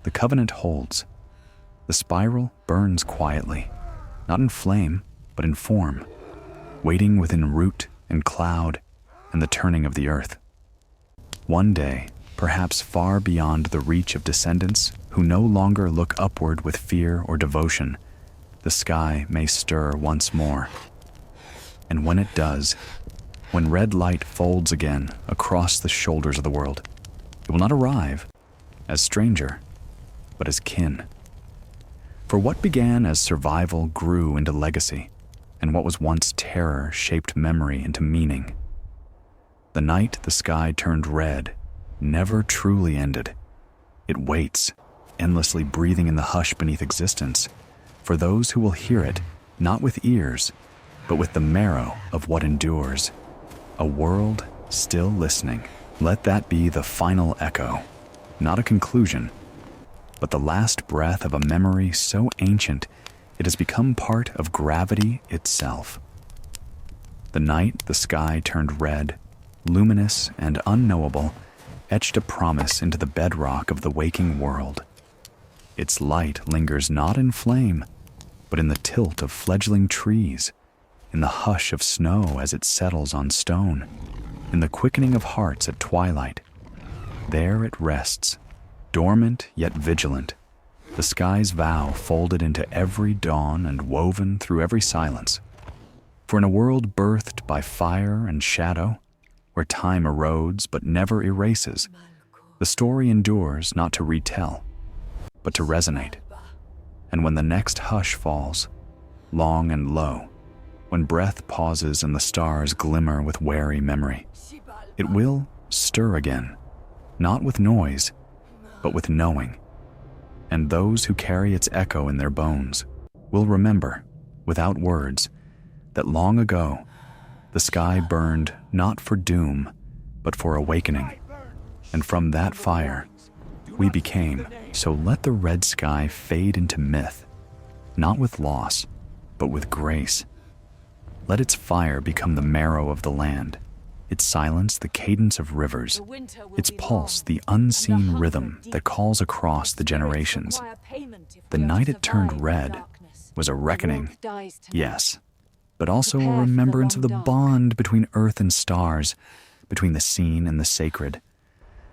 the covenant holds. The spiral burns quietly, not in flame, but in form, waiting within root and cloud and the turning of the earth. One day, perhaps far beyond the reach of descendants who no longer look upward with fear or devotion, the sky may stir once more. And when it does, when red light folds again across the shoulders of the world, it will not arrive as stranger, but as kin. For what began as survival grew into legacy, and what was once terror shaped memory into meaning. The night the sky turned red never truly ended. It waits, endlessly breathing in the hush beneath existence, for those who will hear it, not with ears, but with the marrow of what endures. A world still listening. Let that be the final echo, not a conclusion, but the last breath of a memory so ancient it has become part of gravity itself. The night the sky turned red, luminous and unknowable, etched a promise into the bedrock of the waking world. Its light lingers not in flame, but in the tilt of fledgling trees, in the hush of snow as it settles on stone, in the quickening of hearts at twilight. There it rests, dormant yet vigilant, the sky's vow folded into every dawn and woven through every silence. For in a world birthed by fire and shadow, where time erodes but never erases, the story endures not to retell, but to resonate. And when the next hush falls, long and low, when breath pauses and the stars glimmer with wary memory, it will stir again, not with noise, but with knowing. And those who carry its echo in their bones will remember, without words, that long ago the sky burned not for doom, but for awakening. And from that fire, we became. So let the red sky fade into myth, not with loss, but with grace. Let its fire become the marrow of the land, its silence the cadence of rivers, its pulse the unseen rhythm that calls across the generations. The night it turned red was a reckoning, yes, but also a remembrance of the bond between earth and stars, between the seen and the sacred.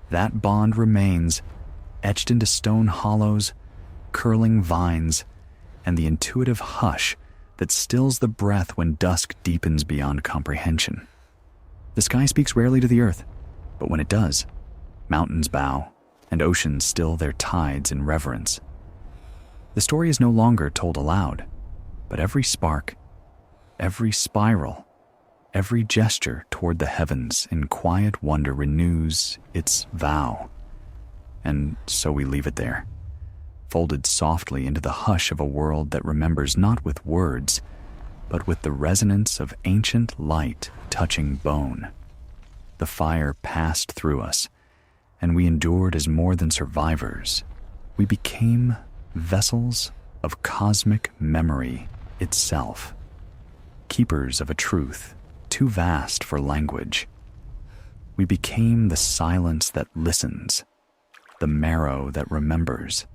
That bond remains, etched into stone hollows, curling vines, and the intuitive hush that stills the breath when dusk deepens beyond comprehension. The sky speaks rarely to the earth, but when it does, mountains bow and oceans still their tides in reverence. The story is no longer told aloud, but every spark, every spiral, every gesture toward the heavens in quiet wonder renews its vow. And so we leave it there, folded softly into the hush of a world that remembers not with words, but with the resonance of ancient light touching bone. The fire passed through us, and we endured as more than survivors. We became vessels of cosmic memory itself. keepers of a truth too vast for language. We became the silence that listens, the marrow that remembers,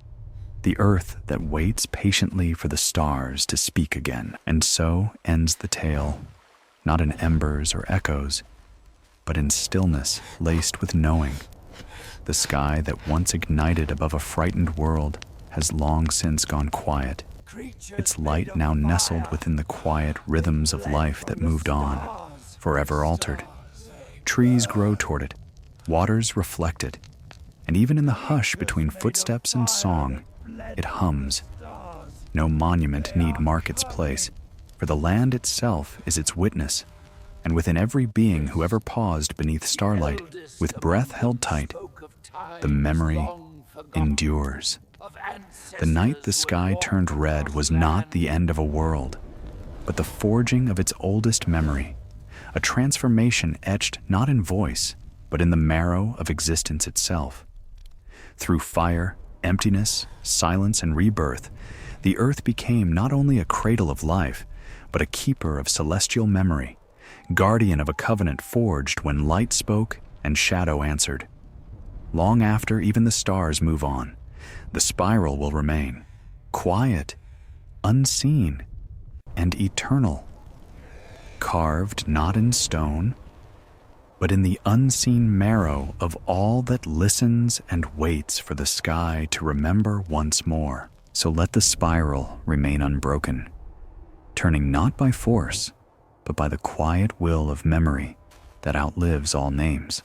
the earth that waits patiently for the stars to speak again. And so ends the tale, not in embers or echoes, but in stillness laced with knowing. The sky that once ignited above a frightened world has long since gone quiet, its light now nestled within the quiet rhythms of life that moved on, forever altered. Trees grow toward it, waters reflect it, and even in the hush between footsteps and song, it hums. No monument need mark its place, for the land itself is its witness, and within every being who ever paused beneath starlight, with breath held tight, the memory endures. The night the sky turned red was not the end of a world, but the forging of its oldest memory, a transformation etched not in voice, but in the marrow of existence itself. Through fire, emptiness, silence, and rebirth, the earth became not only a cradle of life, but a keeper of celestial memory, guardian of a covenant forged when light spoke and shadow answered. Long after even the stars move on, the spiral will remain, quiet, unseen, and eternal, carved not in stone, but in the unseen marrow of all that listens and waits for the sky to remember once more. So let the spiral remain unbroken, turning not by force, but by the quiet will of memory that outlives all names.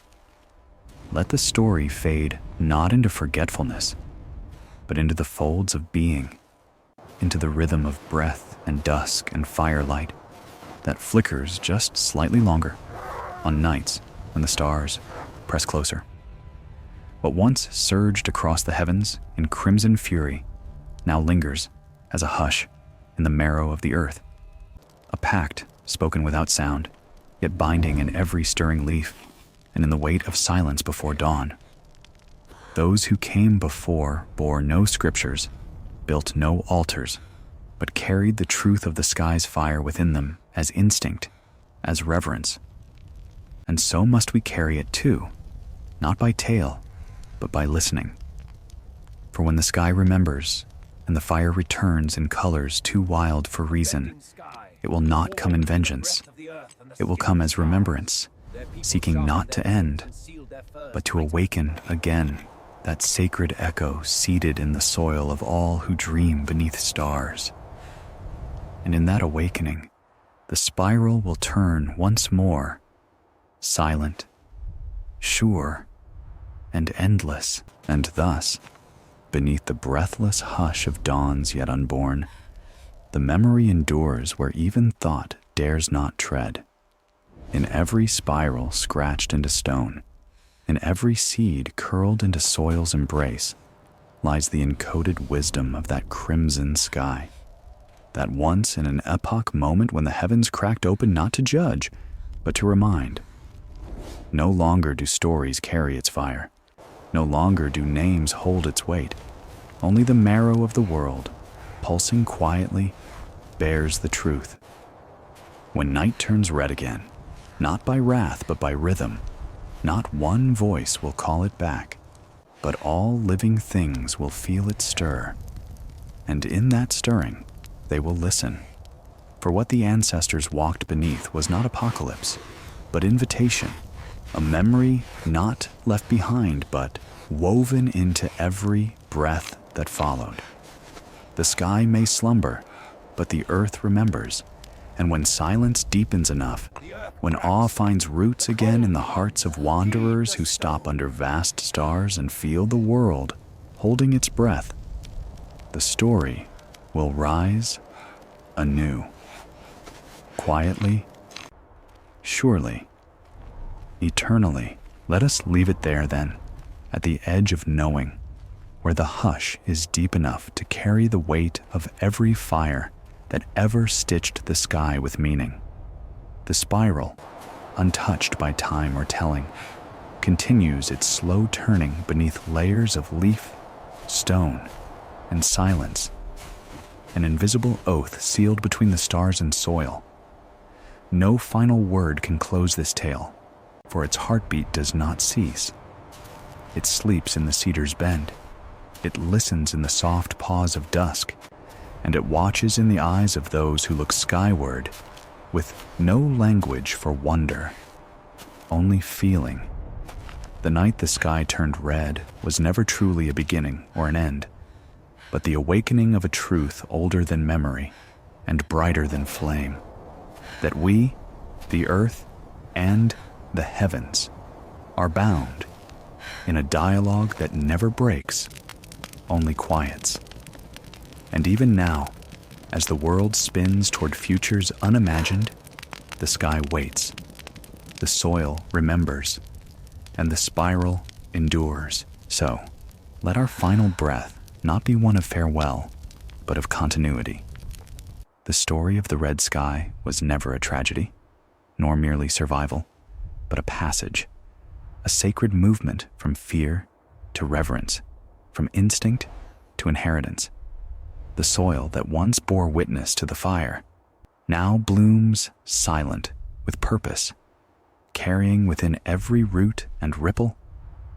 Let the story fade not into forgetfulness, but into the folds of being, into the rhythm of breath and dusk and firelight that flickers just slightly longer on nights when the stars press closer. What once surged across the heavens in crimson fury now lingers as a hush in the marrow of the earth, a pact spoken without sound, yet binding in every stirring leaf and in the weight of silence before dawn. Those who came before bore no scriptures, built no altars, but carried the truth of the sky's fire within them as instinct, as reverence. And so must we carry it too, not by tale, but by listening. For when the sky remembers, and the fire returns in colors too wild for reason, it will not come in vengeance. It will come as remembrance, seeking not to end, but to awaken again that sacred echo seated in the soil of all who dream beneath stars. And in that awakening, the spiral will turn once more, silent, sure, and endless. And thus, beneath the breathless hush of dawns yet unborn, the memory endures where even thought dares not tread. In every spiral scratched into stone, in every seed curled into soil's embrace, lies the encoded wisdom of that crimson sky. That once in an epoch moment when the heavens cracked open not to judge, but to remind. No longer do stories carry its fire. No longer do names hold its weight. Only the marrow of the world, pulsing quietly, bears the truth. When night turns red again, not by wrath but by rhythm, not one voice will call it back, but all living things will feel it stir. And in that stirring, they will listen. For what the ancestors walked beneath was not apocalypse, but invitation, a memory not left behind, but woven into every breath that followed. The sky may slumber, but the earth remembers, and when silence deepens enough, when awe finds roots again in the hearts of wanderers who stop under vast stars and feel the world holding its breath, the story will rise anew. Quietly, surely, eternally. Let us leave it there then, at the edge of knowing, where the hush is deep enough to carry the weight of every fire that ever stitched the sky with meaning. The spiral, untouched by time or telling, continues its slow turning beneath layers of leaf, stone, and silence, an invisible oath sealed between the stars and soil, No final word can close this tale, for its heartbeat does not cease. It sleeps in the cedar's bend. It listens in the soft pause of dusk, and it watches in the eyes of those who look skyward with no language for wonder, only feeling. The night the sky turned red was never truly a beginning or an end, but the awakening of a truth older than memory and brighter than flame, that we, the earth, and the heavens are bound in a dialogue that never breaks, only quiets. And even now, as the world spins toward futures unimagined, the sky waits, the soil remembers, and the spiral endures. So, let our final breath not be one of farewell, but of continuity. The story of the red sky was never a tragedy, nor merely survival, but a passage, a sacred movement from fear to reverence, from instinct to inheritance. The soil that once bore witness to the fire now blooms silent with purpose, carrying within every root and ripple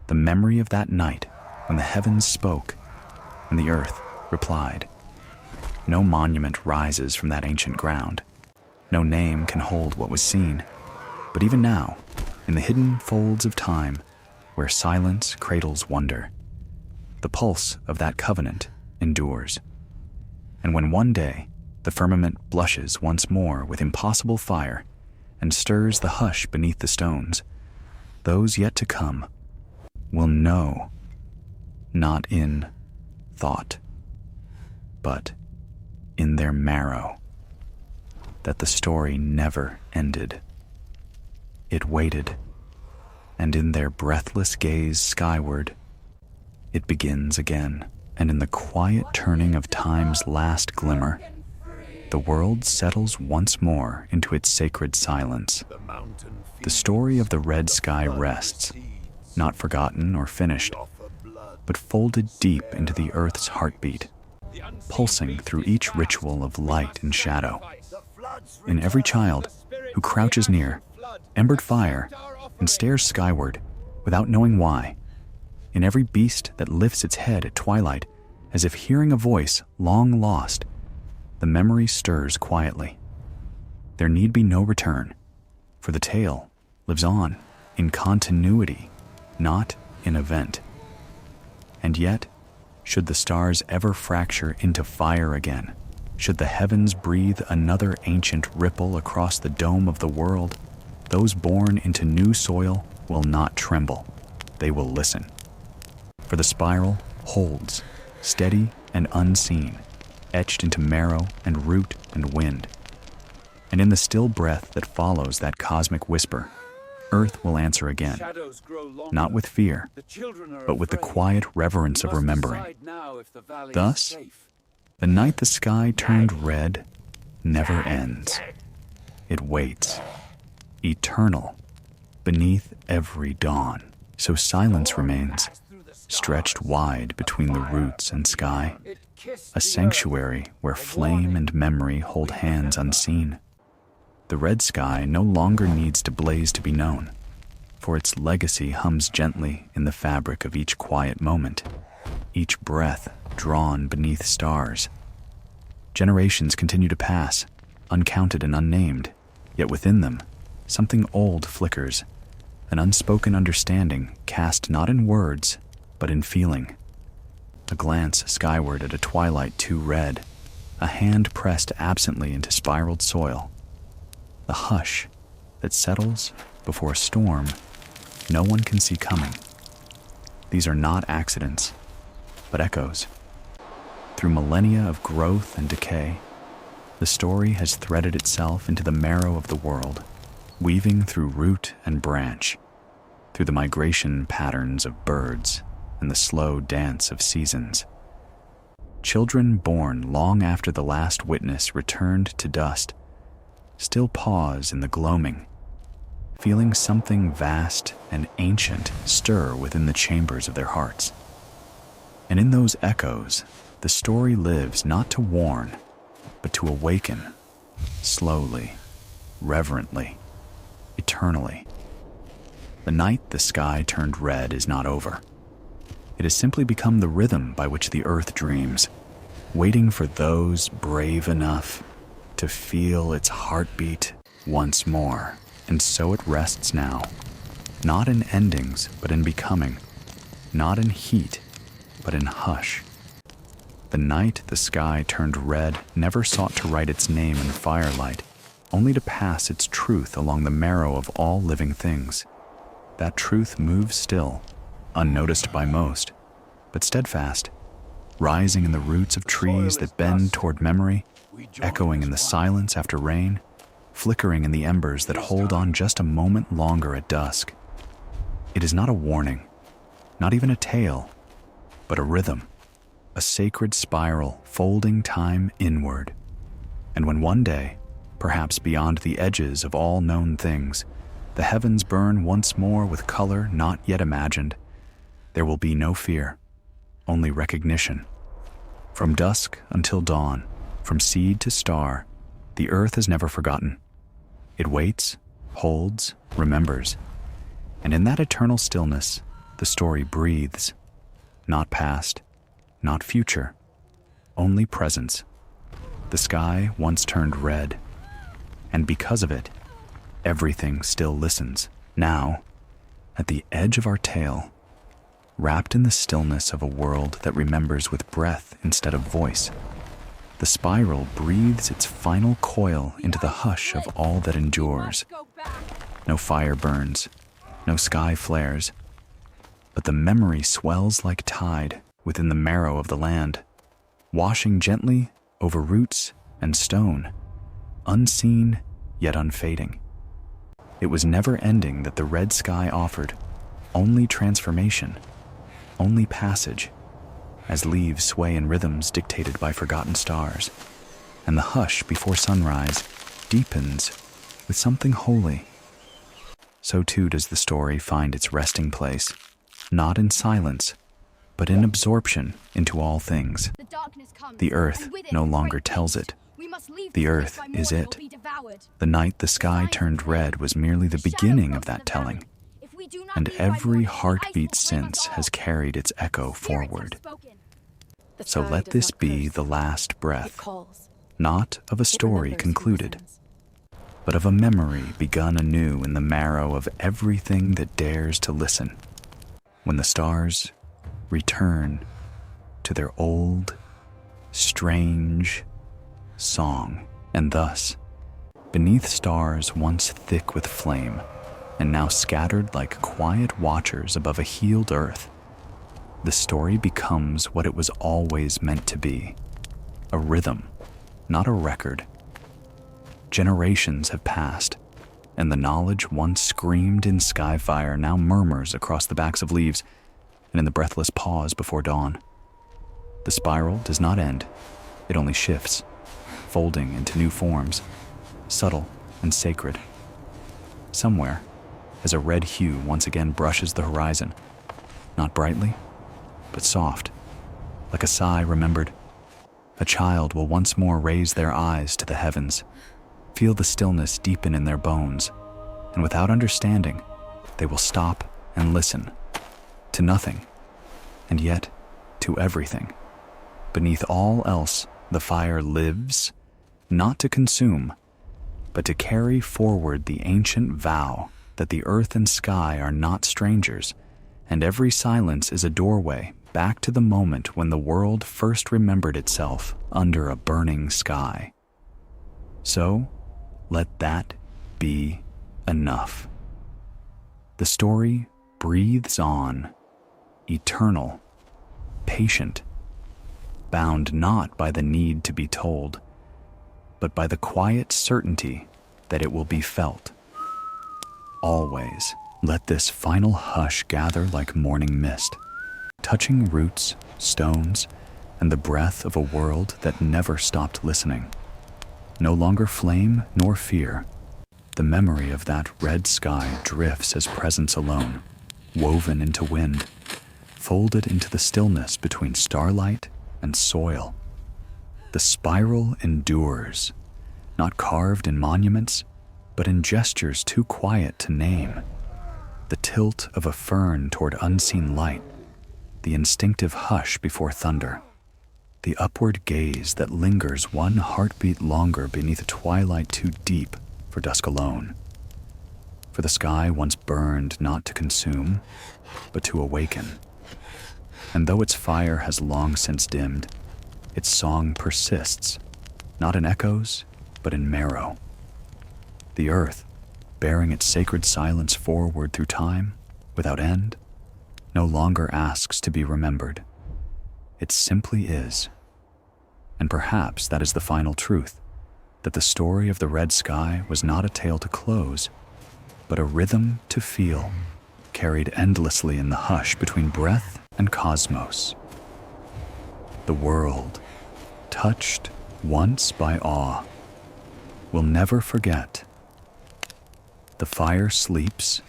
the memory of that night when the heavens spoke and the earth replied. No monument rises from that ancient ground. No name can hold what was seen. But even now, in the hidden folds of time, where silence cradles wonder, the pulse of that covenant endures. And when one day the firmament blushes once more with impossible fire and stirs the hush beneath the stones, those yet to come will know, not in thought, but in their marrow, that the story never ended. It waited, and in their breathless gaze skyward, it begins again. And in the quiet turning of time's last glimmer, the world settles once more into its sacred silence. The story of the red sky rests, not forgotten or finished, but folded deep into the earth's heartbeat, pulsing through each ritual of light and shadow. In every child who crouches near, embered fire, and stares skyward without knowing why, in every beast that lifts its head at twilight, as if hearing a voice long lost, the memory stirs quietly. There need be no return, for the tale lives on in continuity, not in event. And yet, should the stars ever fracture into fire again, should the heavens breathe another ancient ripple across the dome of the world, those born into new soil will not tremble, they will listen. For the spiral holds, steady and unseen, etched into marrow and root and wind. And in the still breath that follows that cosmic whisper, earth will answer again, not with fear, but with the quiet reverence of remembering. Thus, the night the sky turned red never ends. It waits, eternal, beneath every dawn. So silence remains, stretched wide between the roots and sky, a sanctuary where flame and memory hold hands unseen. The red sky no longer needs to blaze to be known, for its legacy hums gently in the fabric of each quiet moment, each breath drawn beneath stars. Generations continue to pass, uncounted and unnamed, yet within them, something old flickers, an unspoken understanding cast not in words, but in feeling. A glance skyward at a twilight too red, a hand pressed absently into spiraled soil, the hush that settles before a storm no one can see coming. These are not accidents, but echoes. Through millennia of growth and decay, the story has threaded itself into the marrow of the world, weaving through root and branch, through the migration patterns of birds and the slow dance of seasons. Children born long after the last witness returned to dust still pause in the gloaming, feeling something vast and ancient stir within the chambers of their hearts. And in those echoes, the story lives not to warn, but to awaken, slowly, reverently, eternally. The night the sky turned red is not over. It has simply become the rhythm by which the earth dreams, waiting for those brave enough to feel its heartbeat once more. And so it rests now, not in endings, but in becoming, not in heat, but in hush. The night the sky turned red never sought to write its name in firelight, only to pass its truth along the marrow of all living things. That truth moves still, unnoticed by most, but steadfast, rising in the roots of trees that bend toward memory, echoing in the silence after rain, flickering in the embers that hold on just a moment longer at dusk. It is not a warning, not even a tale, but a rhythm, a sacred spiral folding time inward. And when one day, perhaps beyond the edges of all known things, the heavens burn once more with color not yet imagined, there will be no fear, only recognition. From dusk until dawn, from seed to star, the earth is never forgotten. It waits, holds, remembers. And in that eternal stillness, the story breathes. Not past, not future, only presence. The sky once turned red, and because of it, everything still listens. Now, at the edge of our tale, wrapped in the stillness of a world that remembers with breath instead of voice, the spiral breathes its final coil into the hush of all that endures. No fire burns, no sky flares, but the memory swells like tide within the marrow of the land, washing gently over roots and stone, unseen yet unfading. It was never ending that the red sky offered, only transformation, only passage, as leaves sway in rhythms dictated by forgotten stars, and the hush before sunrise deepens with something holy. So too does the story find its resting place, not in silence, but in absorption into all things. The earth no longer tells it. The earth is it. The night the sky turned red was merely the beginning of that telling, and every heartbeat since has carried its echo forward. So let this be the last breath, not of a story concluded, but of a memory begun anew in the marrow of everything that dares to listen. When the stars return to their old, strange song, and thus, beneath stars once thick with flame, and now scattered like quiet watchers above a healed earth, the story becomes what it was always meant to be, a rhythm, not a record. Generations have passed, and the knowledge once screamed in skyfire now murmurs across the backs of leaves and in the breathless pause before dawn. The spiral does not end, it only shifts, folding into new forms, subtle and sacred. Somewhere, as a red hue once again brushes the horizon, not brightly, but soft, like a sigh remembered, a child will once more raise their eyes to the heavens, feel the stillness deepen in their bones, and without understanding, they will stop and listen to nothing, and yet to everything. Beneath all else, the fire lives, not to consume, but to carry forward the ancient vow that the earth and sky are not strangers, and every silence is a doorway back to the moment when the world first remembered itself under a burning sky. So, let that be enough. The story breathes on, eternal, patient, bound not by the need to be told, but by the quiet certainty that it will be felt. Always let this final hush gather like morning mist, touching roots, stones, and the breath of a world that never stopped listening. No longer flame nor fear, the memory of that red sky drifts as presence alone, woven into wind, folded into the stillness between starlight and soil. The spiral endures, not carved in monuments, but in gestures too quiet to name. The tilt of a fern toward unseen light, the instinctive hush before thunder, the upward gaze that lingers one heartbeat longer beneath a twilight too deep for dusk alone. For the sky once burned not to consume, but to awaken. And though its fire has long since dimmed, its song persists, not in echoes, but in marrow. The earth, bearing its sacred silence forward through time, without end, no longer asks to be remembered. It simply is. And perhaps that is the final truth, that the story of the red sky was not a tale to close, but a rhythm to feel, carried endlessly in the hush between breath and cosmos. The world, touched once by awe, will never forget. The fire sleeps,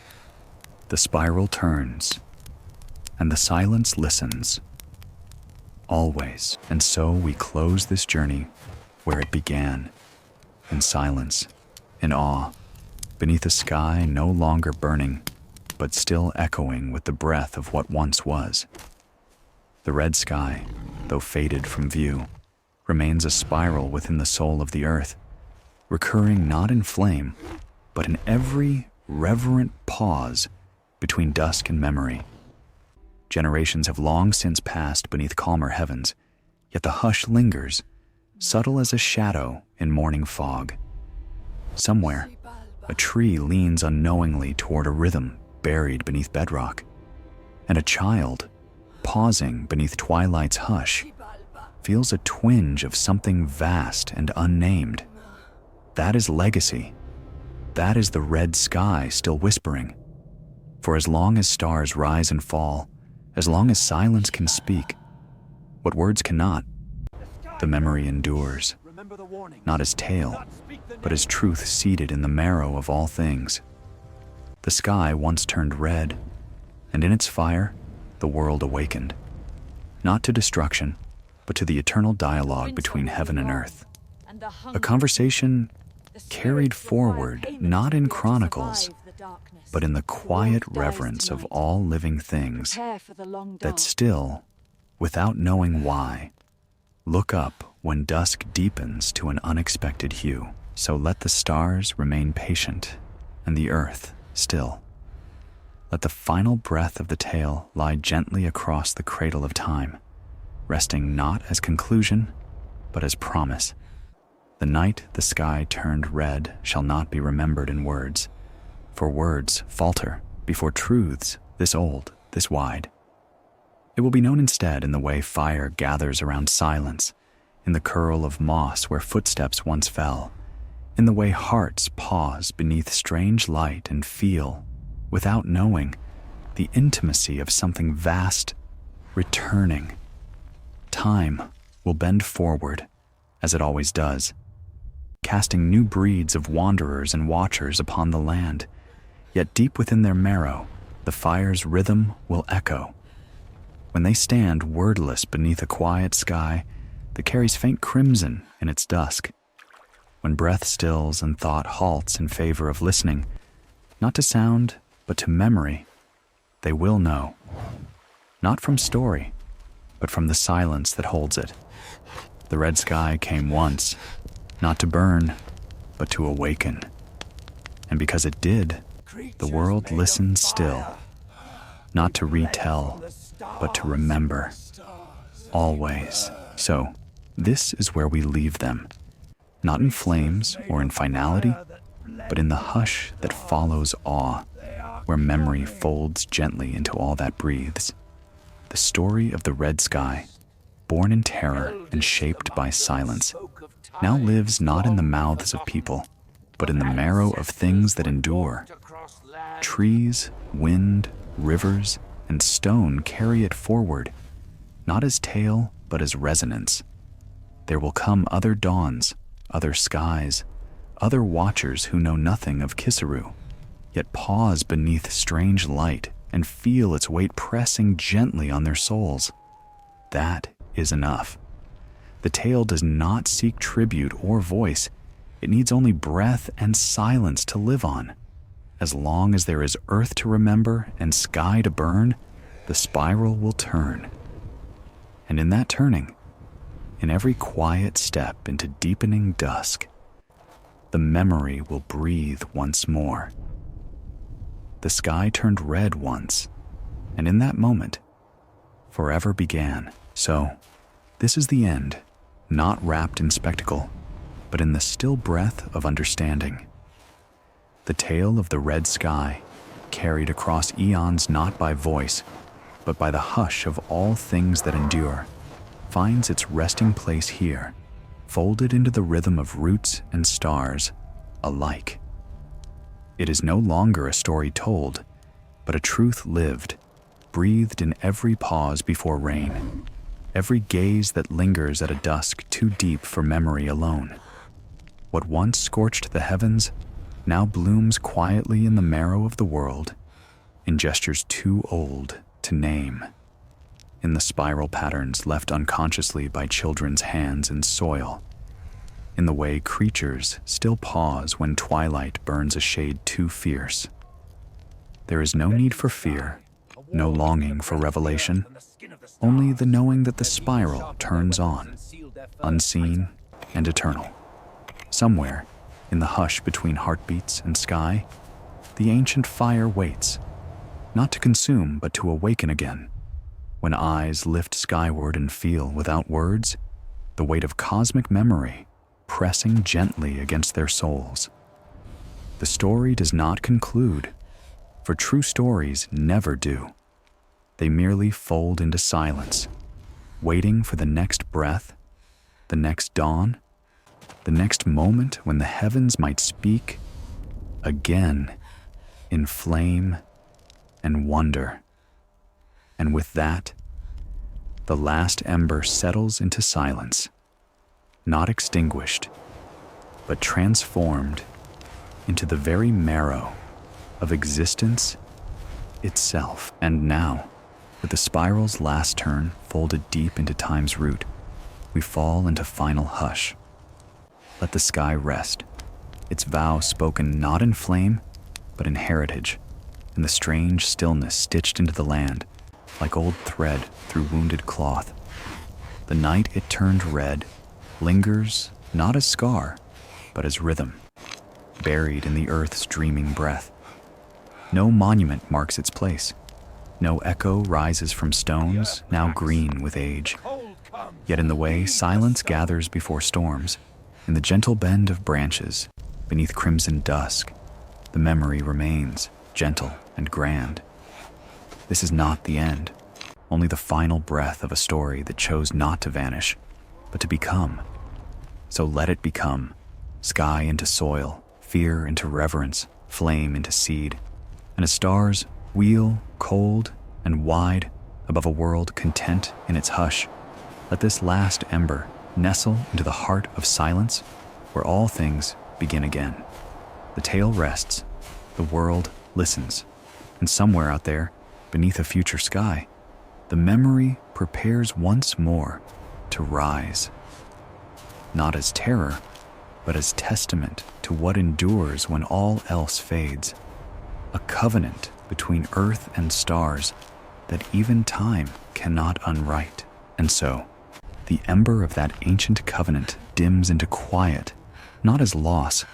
the spiral turns, and the silence listens. Always, and so we close this journey where it began, in silence, in awe, beneath a sky no longer burning, but still echoing with the breath of what once was. The red sky, though faded from view, remains a spiral within the soul of the earth, recurring not in flame, but in every reverent pause between dusk and memory. Generations have long since passed beneath calmer heavens, yet the hush lingers, subtle as a shadow in morning fog. Somewhere, a tree leans unknowingly toward a rhythm buried beneath bedrock, and a child, pausing beneath twilight's hush, feels a twinge of something vast and unnamed. That is legacy. That is the red sky still whispering. For as long as stars rise and fall, as long as silence can speak, what words cannot, the memory endures, not as tale, but as truth seated in the marrow of all things. The sky once turned red, and in its fire, the world awakened, not to destruction, but to the eternal dialogue between heaven and earth. A conversation carried forward not in chronicles, but in the quiet reverence of all living things that still, without knowing why, look up when dusk deepens to an unexpected hue. So let the stars remain patient and the earth still. Let the final breath of the tale lie gently across the cradle of time, resting not as conclusion, but as promise. The night the sky turned red shall not be remembered in words, for words falter before truths this old, this wide. It will be known instead in the way fire gathers around silence, in the curl of moss where footsteps once fell, in the way hearts pause beneath strange light and feel, without knowing, the intimacy of something vast returning. Time will bend forward, as it always does, casting new breeds of wanderers and watchers upon the land, yet deep within their marrow, the fire's rhythm will echo. When they stand wordless beneath a quiet sky that carries faint crimson in its dusk, when breath stills and thought halts in favor of listening, not to sound, but to memory, they will know, not from story, but from the silence that holds it. The red sky came once, not to burn, but to awaken. And because it did, the world listens still, not to retell, but to remember, always. So, this is where we leave them, not in flames or in finality, but in the hush that follows awe, where memory folds gently into all that breathes. The story of the red sky, born in terror and shaped by silence, now lives not in the mouths of people, but in the marrow of things that endure. Trees, wind, rivers, and stone carry it forward, not as tale, but as resonance. There will come other dawns, other skies, other watchers who know nothing of Kisseru, yet pause beneath strange light and feel its weight pressing gently on their souls. That is enough. The tale does not seek tribute or voice. It needs only breath and silence to live on. As long as there is earth to remember and sky to burn, the spiral will turn. And in that turning, in every quiet step into deepening dusk, the memory will breathe once more. The sky turned red once, and in that moment, forever began. So, this is the end, not wrapped in spectacle, but in the still breath of understanding. The tale of the red sky, carried across eons not by voice, but by the hush of all things that endure, finds its resting place here, folded into the rhythm of roots and stars alike. It is no longer a story told, but a truth lived, breathed in every pause before rain, every gaze that lingers at a dusk too deep for memory alone. What once scorched the heavens now blooms quietly in the marrow of the world, in gestures too old to name, in the spiral patterns left unconsciously by children's hands in soil, in the way creatures still pause when twilight burns a shade too fierce. There is no need for fear, no longing for revelation, only the knowing that the spiral turns on, unseen and eternal. Somewhere, in the hush between heartbeats and sky, the ancient fire waits, not to consume but to awaken again. When eyes lift skyward and feel, without words, the weight of cosmic memory pressing gently against their souls. The story does not conclude, for true stories never do. They merely fold into silence, waiting for the next breath, the next dawn, the next moment when the heavens might speak again in flame and wonder. And with that, the last ember settles into silence, not extinguished, but transformed into the very marrow of existence itself. And now, with the spiral's last turn folded deep into time's root, we fall into final hush. Let the sky rest, its vow spoken not in flame, but in heritage, in the strange stillness stitched into the land, like old thread through wounded cloth. The night it turned red lingers not as scar, but as rhythm, buried in the earth's dreaming breath. No monument marks its place. No echo rises from stones, now green with age. Yet in the way silence gathers before storms, in the gentle bend of branches, beneath crimson dusk, the memory remains, gentle and grand. This is not the end, only the final breath of a story that chose not to vanish, but to become. So let it become, sky into soil, fear into reverence, flame into seed, and as stars wheel cold and wide above a world content in its hush, let this last ember nestle into the heart of silence, where all things begin again. The tale rests, the world listens, and somewhere out there, beneath a future sky, the memory prepares once more to rise. Not as terror, but as testament to what endures when all else fades. A covenant between earth and stars that even time cannot unwrite. And so, the ember of that ancient covenant dims into quiet, not as loss,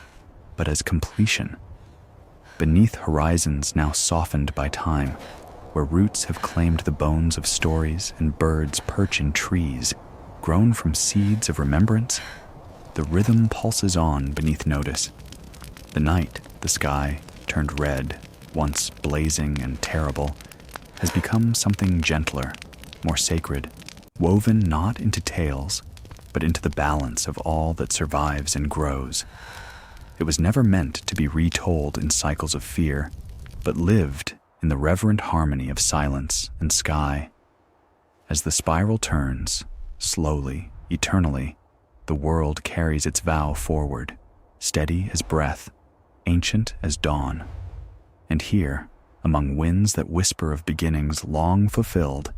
but as completion. Beneath horizons now softened by time, where roots have claimed the bones of stories and birds perch in trees, grown from seeds of remembrance, the rhythm pulses on beneath notice. The night, the sky, turned red, once blazing and terrible, has become something gentler, more sacred, woven not into tales, but into the balance of all that survives and grows. It was never meant to be retold in cycles of fear, but lived in the reverent harmony of silence and sky. As the spiral turns, slowly, eternally, the world carries its vow forward, steady as breath, ancient as dawn. And here, among winds that whisper of beginnings long fulfilled,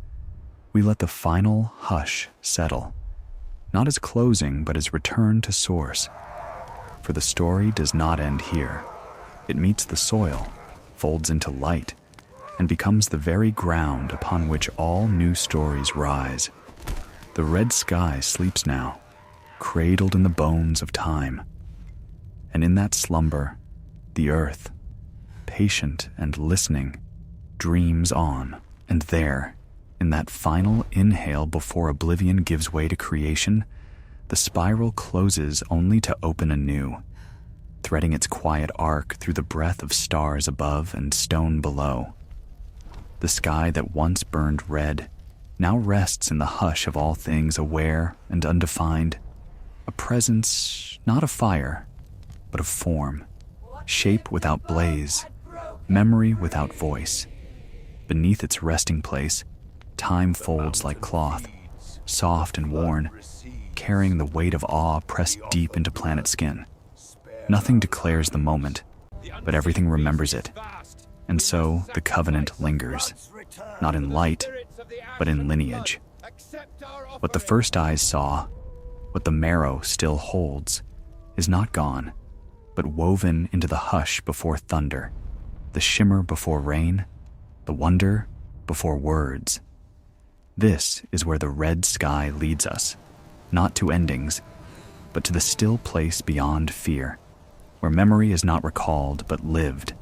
we let the final hush settle, not as closing but as return to source. For the story does not end here. It meets the soil, folds into light, and becomes the very ground upon which all new stories rise. The red sky sleeps now, cradled in the bones of time. And in that slumber, the earth, patient and listening, dreams on. And there, in that final inhale before oblivion gives way to creation, the spiral closes only to open anew, threading its quiet arc through the breath of stars above and stone below. The sky that once burned red now rests in the hush of all things aware and undefined, a presence not of fire, but of form, shape without blaze, memory without voice. Beneath its resting place, time folds like cloth, soft and worn, carrying the weight of awe pressed deep into planet skin. Nothing declares the moment, but everything remembers it. And so the covenant lingers, not in light, but in lineage. What the first eyes saw, what the marrow still holds, is not gone, but woven into the hush before thunder, the shimmer before rain, the wonder before words. This is where the red sky leads us, not to endings, but to the still place beyond fear, where memory is not recalled but lived.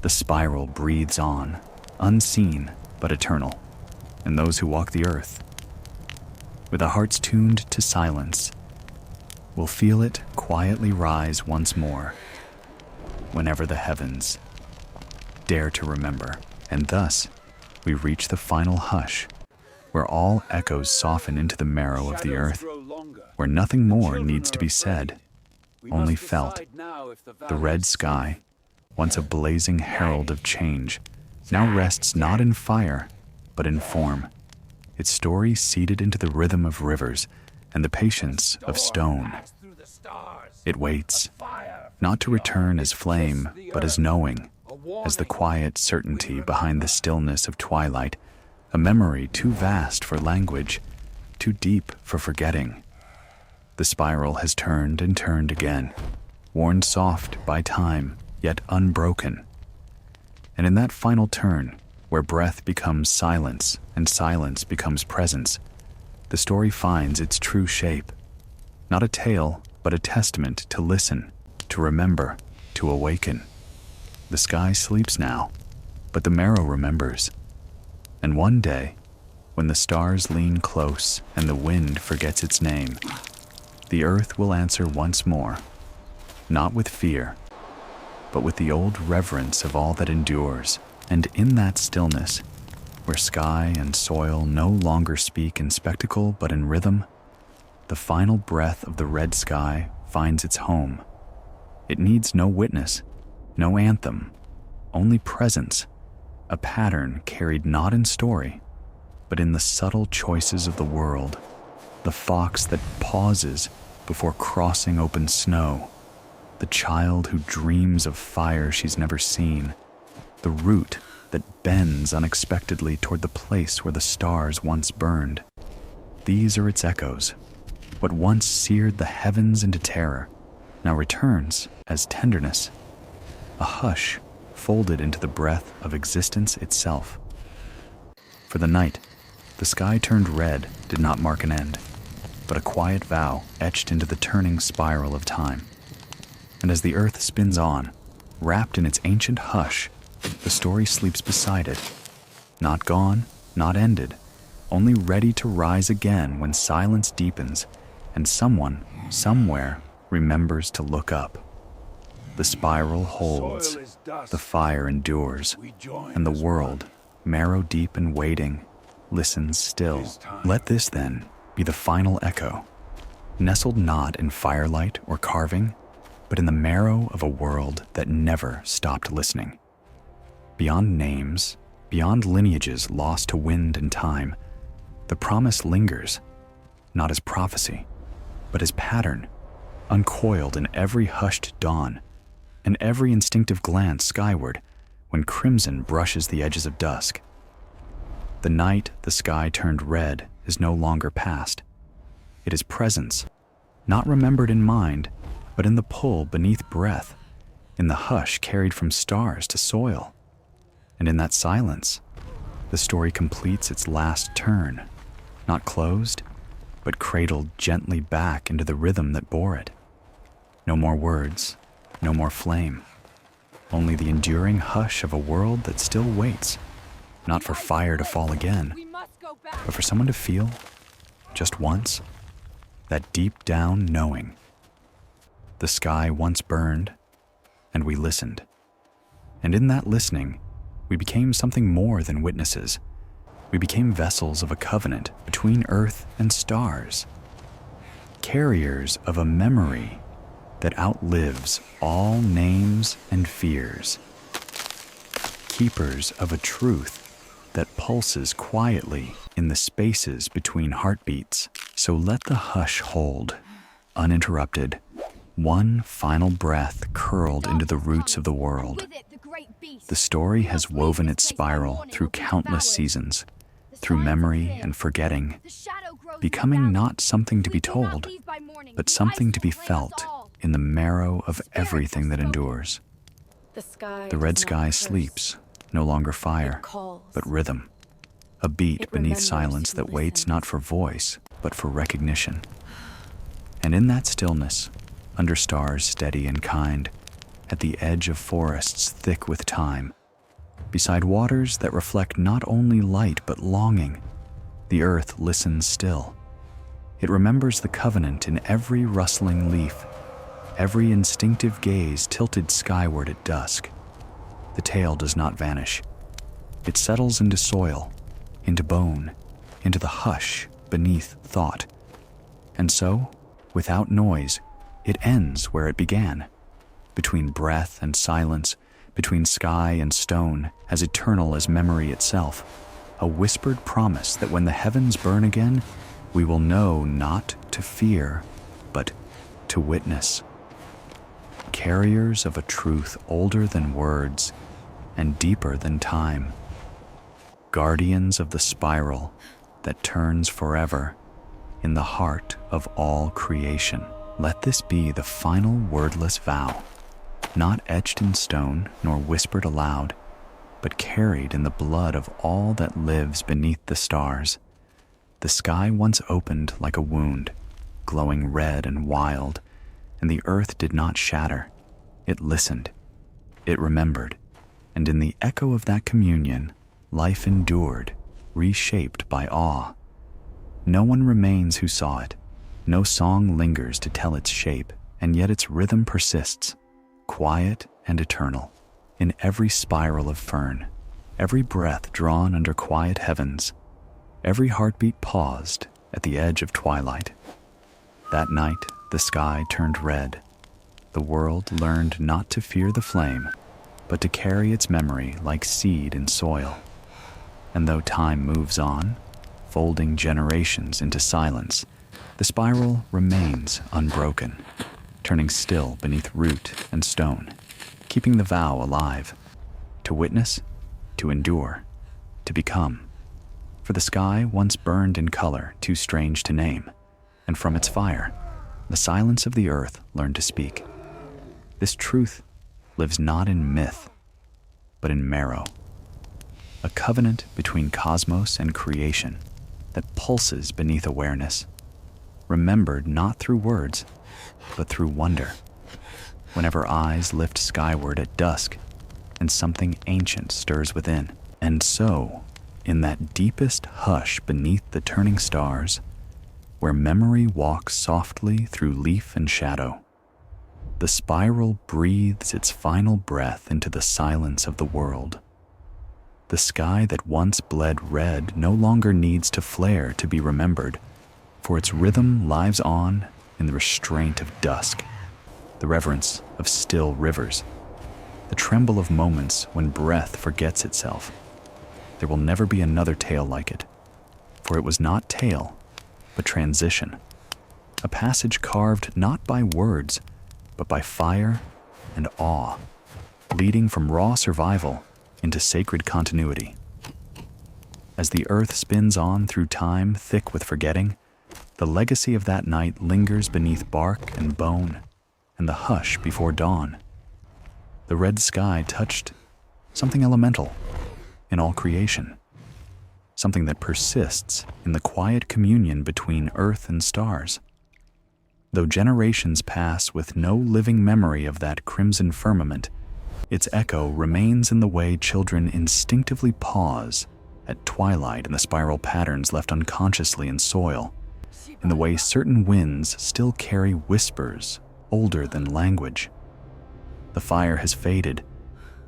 The spiral breathes on, unseen but eternal, and those who walk the earth, with our hearts tuned to silence, will feel it quietly rise once more, whenever the heavens dare to remember. And thus, we reach the final hush, where all echoes soften into the marrow of the earth, where nothing more needs to be said, only felt. The red sky, once a blazing herald of change, now rests not in fire, but in form, its story seated into the rhythm of rivers and the patience of stone. It waits, not to return as flame, but as knowing, as the quiet certainty behind the stillness of twilight, a memory too vast for language, too deep for forgetting. The spiral has turned and turned again, worn soft by time, yet unbroken. And in that final turn, where breath becomes silence and silence becomes presence, the story finds its true shape. Not a tale, but a testament to listen, to remember, to awaken. The sky sleeps now, but the marrow remembers. And one day, when the stars lean close and the wind forgets its name, the earth will answer once more, not with fear, but with the old reverence of all that endures. And in that stillness, where sky and soil no longer speak in spectacle but in rhythm, the final breath of the red sky finds its home. It needs no witness, no anthem, only presence, a pattern carried not in story, but in the subtle choices of the world, the fox that pauses before crossing open snow, the child who dreams of fire she's never seen, the root that bends unexpectedly toward the place where the stars once burned. These are its echoes. What once seared the heavens into terror now returns as tenderness, a hush folded into the breath of existence itself. For the night, the sky turned red did not mark an end, but a quiet vow etched into the turning spiral of time. And as the earth spins on, wrapped in its ancient hush, the story sleeps beside it, not gone, not ended, only ready to rise again when silence deepens and someone, somewhere, remembers to look up. The spiral holds, the fire endures, and the world, marrow deep and waiting, listens still. Let this, then, be the final echo, nestled not in firelight or carving, but in the marrow of a world that never stopped listening. Beyond names, beyond lineages lost to wind and time, the promise lingers, not as prophecy, but as pattern, uncoiled in every hushed dawn, and every instinctive glance skyward when crimson brushes the edges of dusk. The night the sky turned red is no longer past. It is presence, not remembered in mind, but in the pull beneath breath, in the hush carried from stars to soil. And in that silence, the story completes its last turn, not closed, but cradled gently back into the rhythm that bore it. No more words, no more flame, only the enduring hush of a world that still waits, not for fire to fall again, but for someone to feel, just once, that deep down knowing. The sky once burned, and we listened. And in that listening, we became something more than witnesses. We became vessels of a covenant between earth and stars, carriers of a memory that outlives all names and fears, keepers of a truth that pulses quietly in the spaces between heartbeats. So let the hush hold, uninterrupted, one final breath curled into the roots of the world. The story has woven its spiral through countless seasons, through memory and forgetting, becoming not something to be told, but something to be felt in the marrow of everything that endures. The red sky sleeps, no longer fire, but rhythm, a beat beneath silence that waits not for voice, but for recognition. And in that stillness, under stars steady and kind, at the edge of forests thick with time, beside waters that reflect not only light but longing, the earth listens still. It remembers the covenant in every rustling leaf, every instinctive gaze tilted skyward at dusk. The tale does not vanish. It settles into soil, into bone, into the hush beneath thought. And so, without noise, it ends where it began, between breath and silence, between sky and stone, as eternal as memory itself, a whispered promise that when the heavens burn again, we will know not to fear, but to witness. Carriers of a truth older than words and deeper than time, guardians of the spiral that turns forever in the heart of all creation. Let this be the final wordless vow, not etched in stone nor whispered aloud, but carried in the blood of all that lives beneath the stars. The sky once opened like a wound, glowing red and wild, and the earth did not shatter. It listened, it remembered, and in the echo of that communion, life endured, reshaped by awe. No one remains who saw it. No song lingers to tell its shape, and yet its rhythm persists, quiet and eternal, in every spiral of fern, every breath drawn under quiet heavens, every heartbeat paused at the edge of twilight. That night, the sky turned red. The world learned not to fear the flame, but to carry its memory like seed in soil. And though time moves on, folding generations into silence, the spiral remains unbroken, turning still beneath root and stone, keeping the vow alive, to witness, to endure, to become. For the sky once burned in color too strange to name, and from its fire, the silence of the earth learned to speak. This truth lives not in myth, but in marrow, a covenant between cosmos and creation that pulses beneath awareness, remembered not through words, but through wonder, whenever eyes lift skyward at dusk and something ancient stirs within. And so, in that deepest hush beneath the turning stars, where memory walks softly through leaf and shadow, the spiral breathes its final breath into the silence of the world. The sky that once bled red no longer needs to flare to be remembered, for its rhythm lives on in the restraint of dusk, the reverence of still rivers, the tremble of moments when breath forgets itself. There will never be another tale like it, for it was not tale, but transition, a passage carved not by words, but by fire and awe, leading from raw survival into sacred continuity. As the earth spins on through time thick with forgetting, the legacy of that night lingers beneath bark and bone, and the hush before dawn. The red sky touched something elemental in all creation, something that persists in the quiet communion between earth and stars. Though generations pass with no living memory of that crimson firmament, its echo remains in the way children instinctively pause at twilight in the spiral patterns left unconsciously in soil, in the way certain winds still carry whispers older than language. The fire has faded,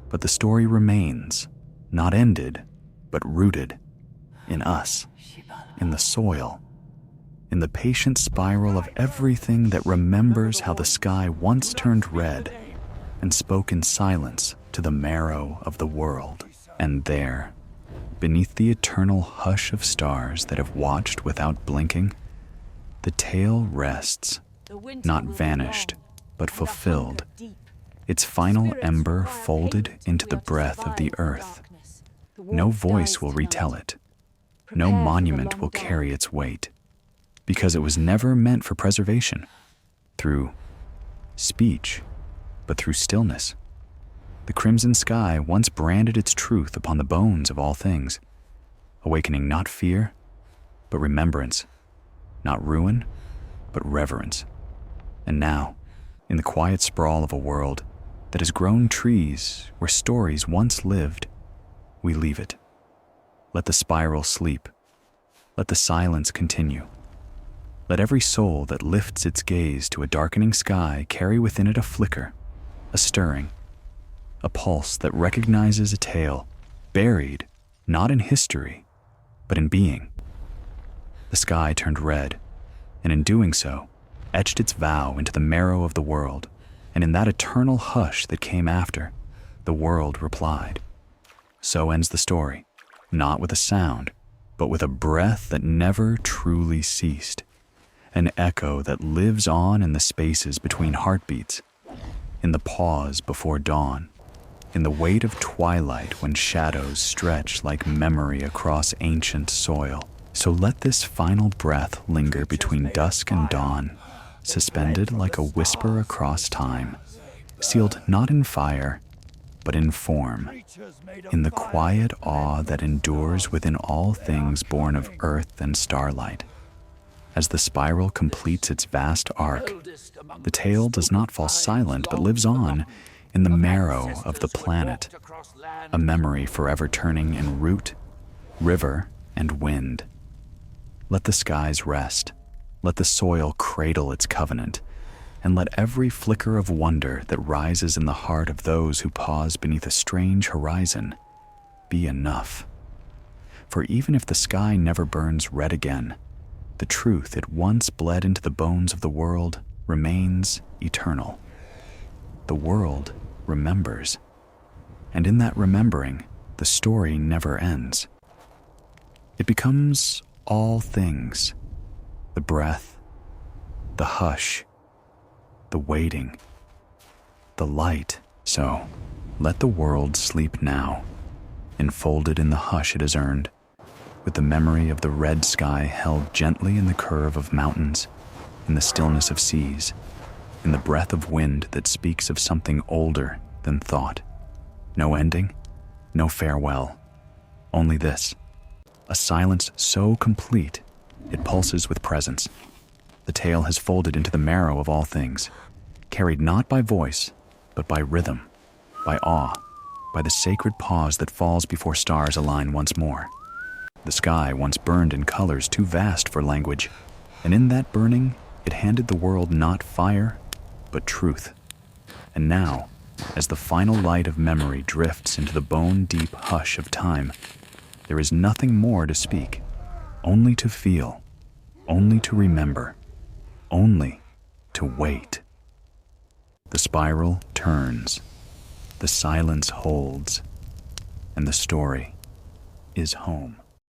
but the story remains, not ended, but rooted in us, in the soil, in the patient spiral of everything that remembers how the sky once turned red and spoke in silence to the marrow of the world. And there, beneath the eternal hush of stars that have watched without blinking, the tale rests, not vanished, but fulfilled, its final ember folded into the breath of the earth. No voice will retell it. No monument will carry its weight, because it was never meant for preservation through speech, but through stillness. The crimson sky once branded its truth upon the bones of all things, awakening not fear, but remembrance, not ruin, but reverence. And now, in the quiet sprawl of a world that has grown trees where stories once lived, we leave it. Let the spiral sleep. Let the silence continue. Let every soul that lifts its gaze to a darkening sky carry within it a flicker, a stirring, a pulse that recognizes a tale buried not in history, but in being. The sky turned red, and in doing so, etched its vow into the marrow of the world, and in that eternal hush that came after, the world replied. So ends the story, not with a sound, but with a breath that never truly ceased, an echo that lives on in the spaces between heartbeats, in the pause before dawn, in the weight of twilight when shadows stretch like memory across ancient soil. So let this final breath linger between dusk and dawn, suspended like a whisper across time, sealed not in fire, but in form, in the quiet awe that endures within all things born of earth and starlight. As the spiral completes its vast arc, the tale does not fall silent but lives on in the marrow of the planet, a memory forever turning in root, river, and wind. Let the skies rest, let the soil cradle its covenant, and let every flicker of wonder that rises in the heart of those who pause beneath a strange horizon be enough. For even if the sky never burns red again, the truth it once bled into the bones of the world remains eternal. The world remembers, and in that remembering, the story never ends. It becomes all things, the breath, the hush, the waiting, the light. So let the world sleep now, enfolded in the hush it has earned, with the memory of the red sky held gently in the curve of mountains, in the stillness of seas, in the breath of wind that speaks of something older than thought. No ending, no farewell, only this, a silence so complete it pulses with presence. The tale has folded into the marrow of all things, carried not by voice, but by rhythm, by awe, by the sacred pause that falls before stars align once more. The sky once burned in colors too vast for language, and in that burning, it handed the world not fire, but truth. And now, as the final light of memory drifts into the bone-deep hush of time, there is nothing more to speak, only to feel, only to remember, only to wait. The spiral turns, the silence holds, and the story is home.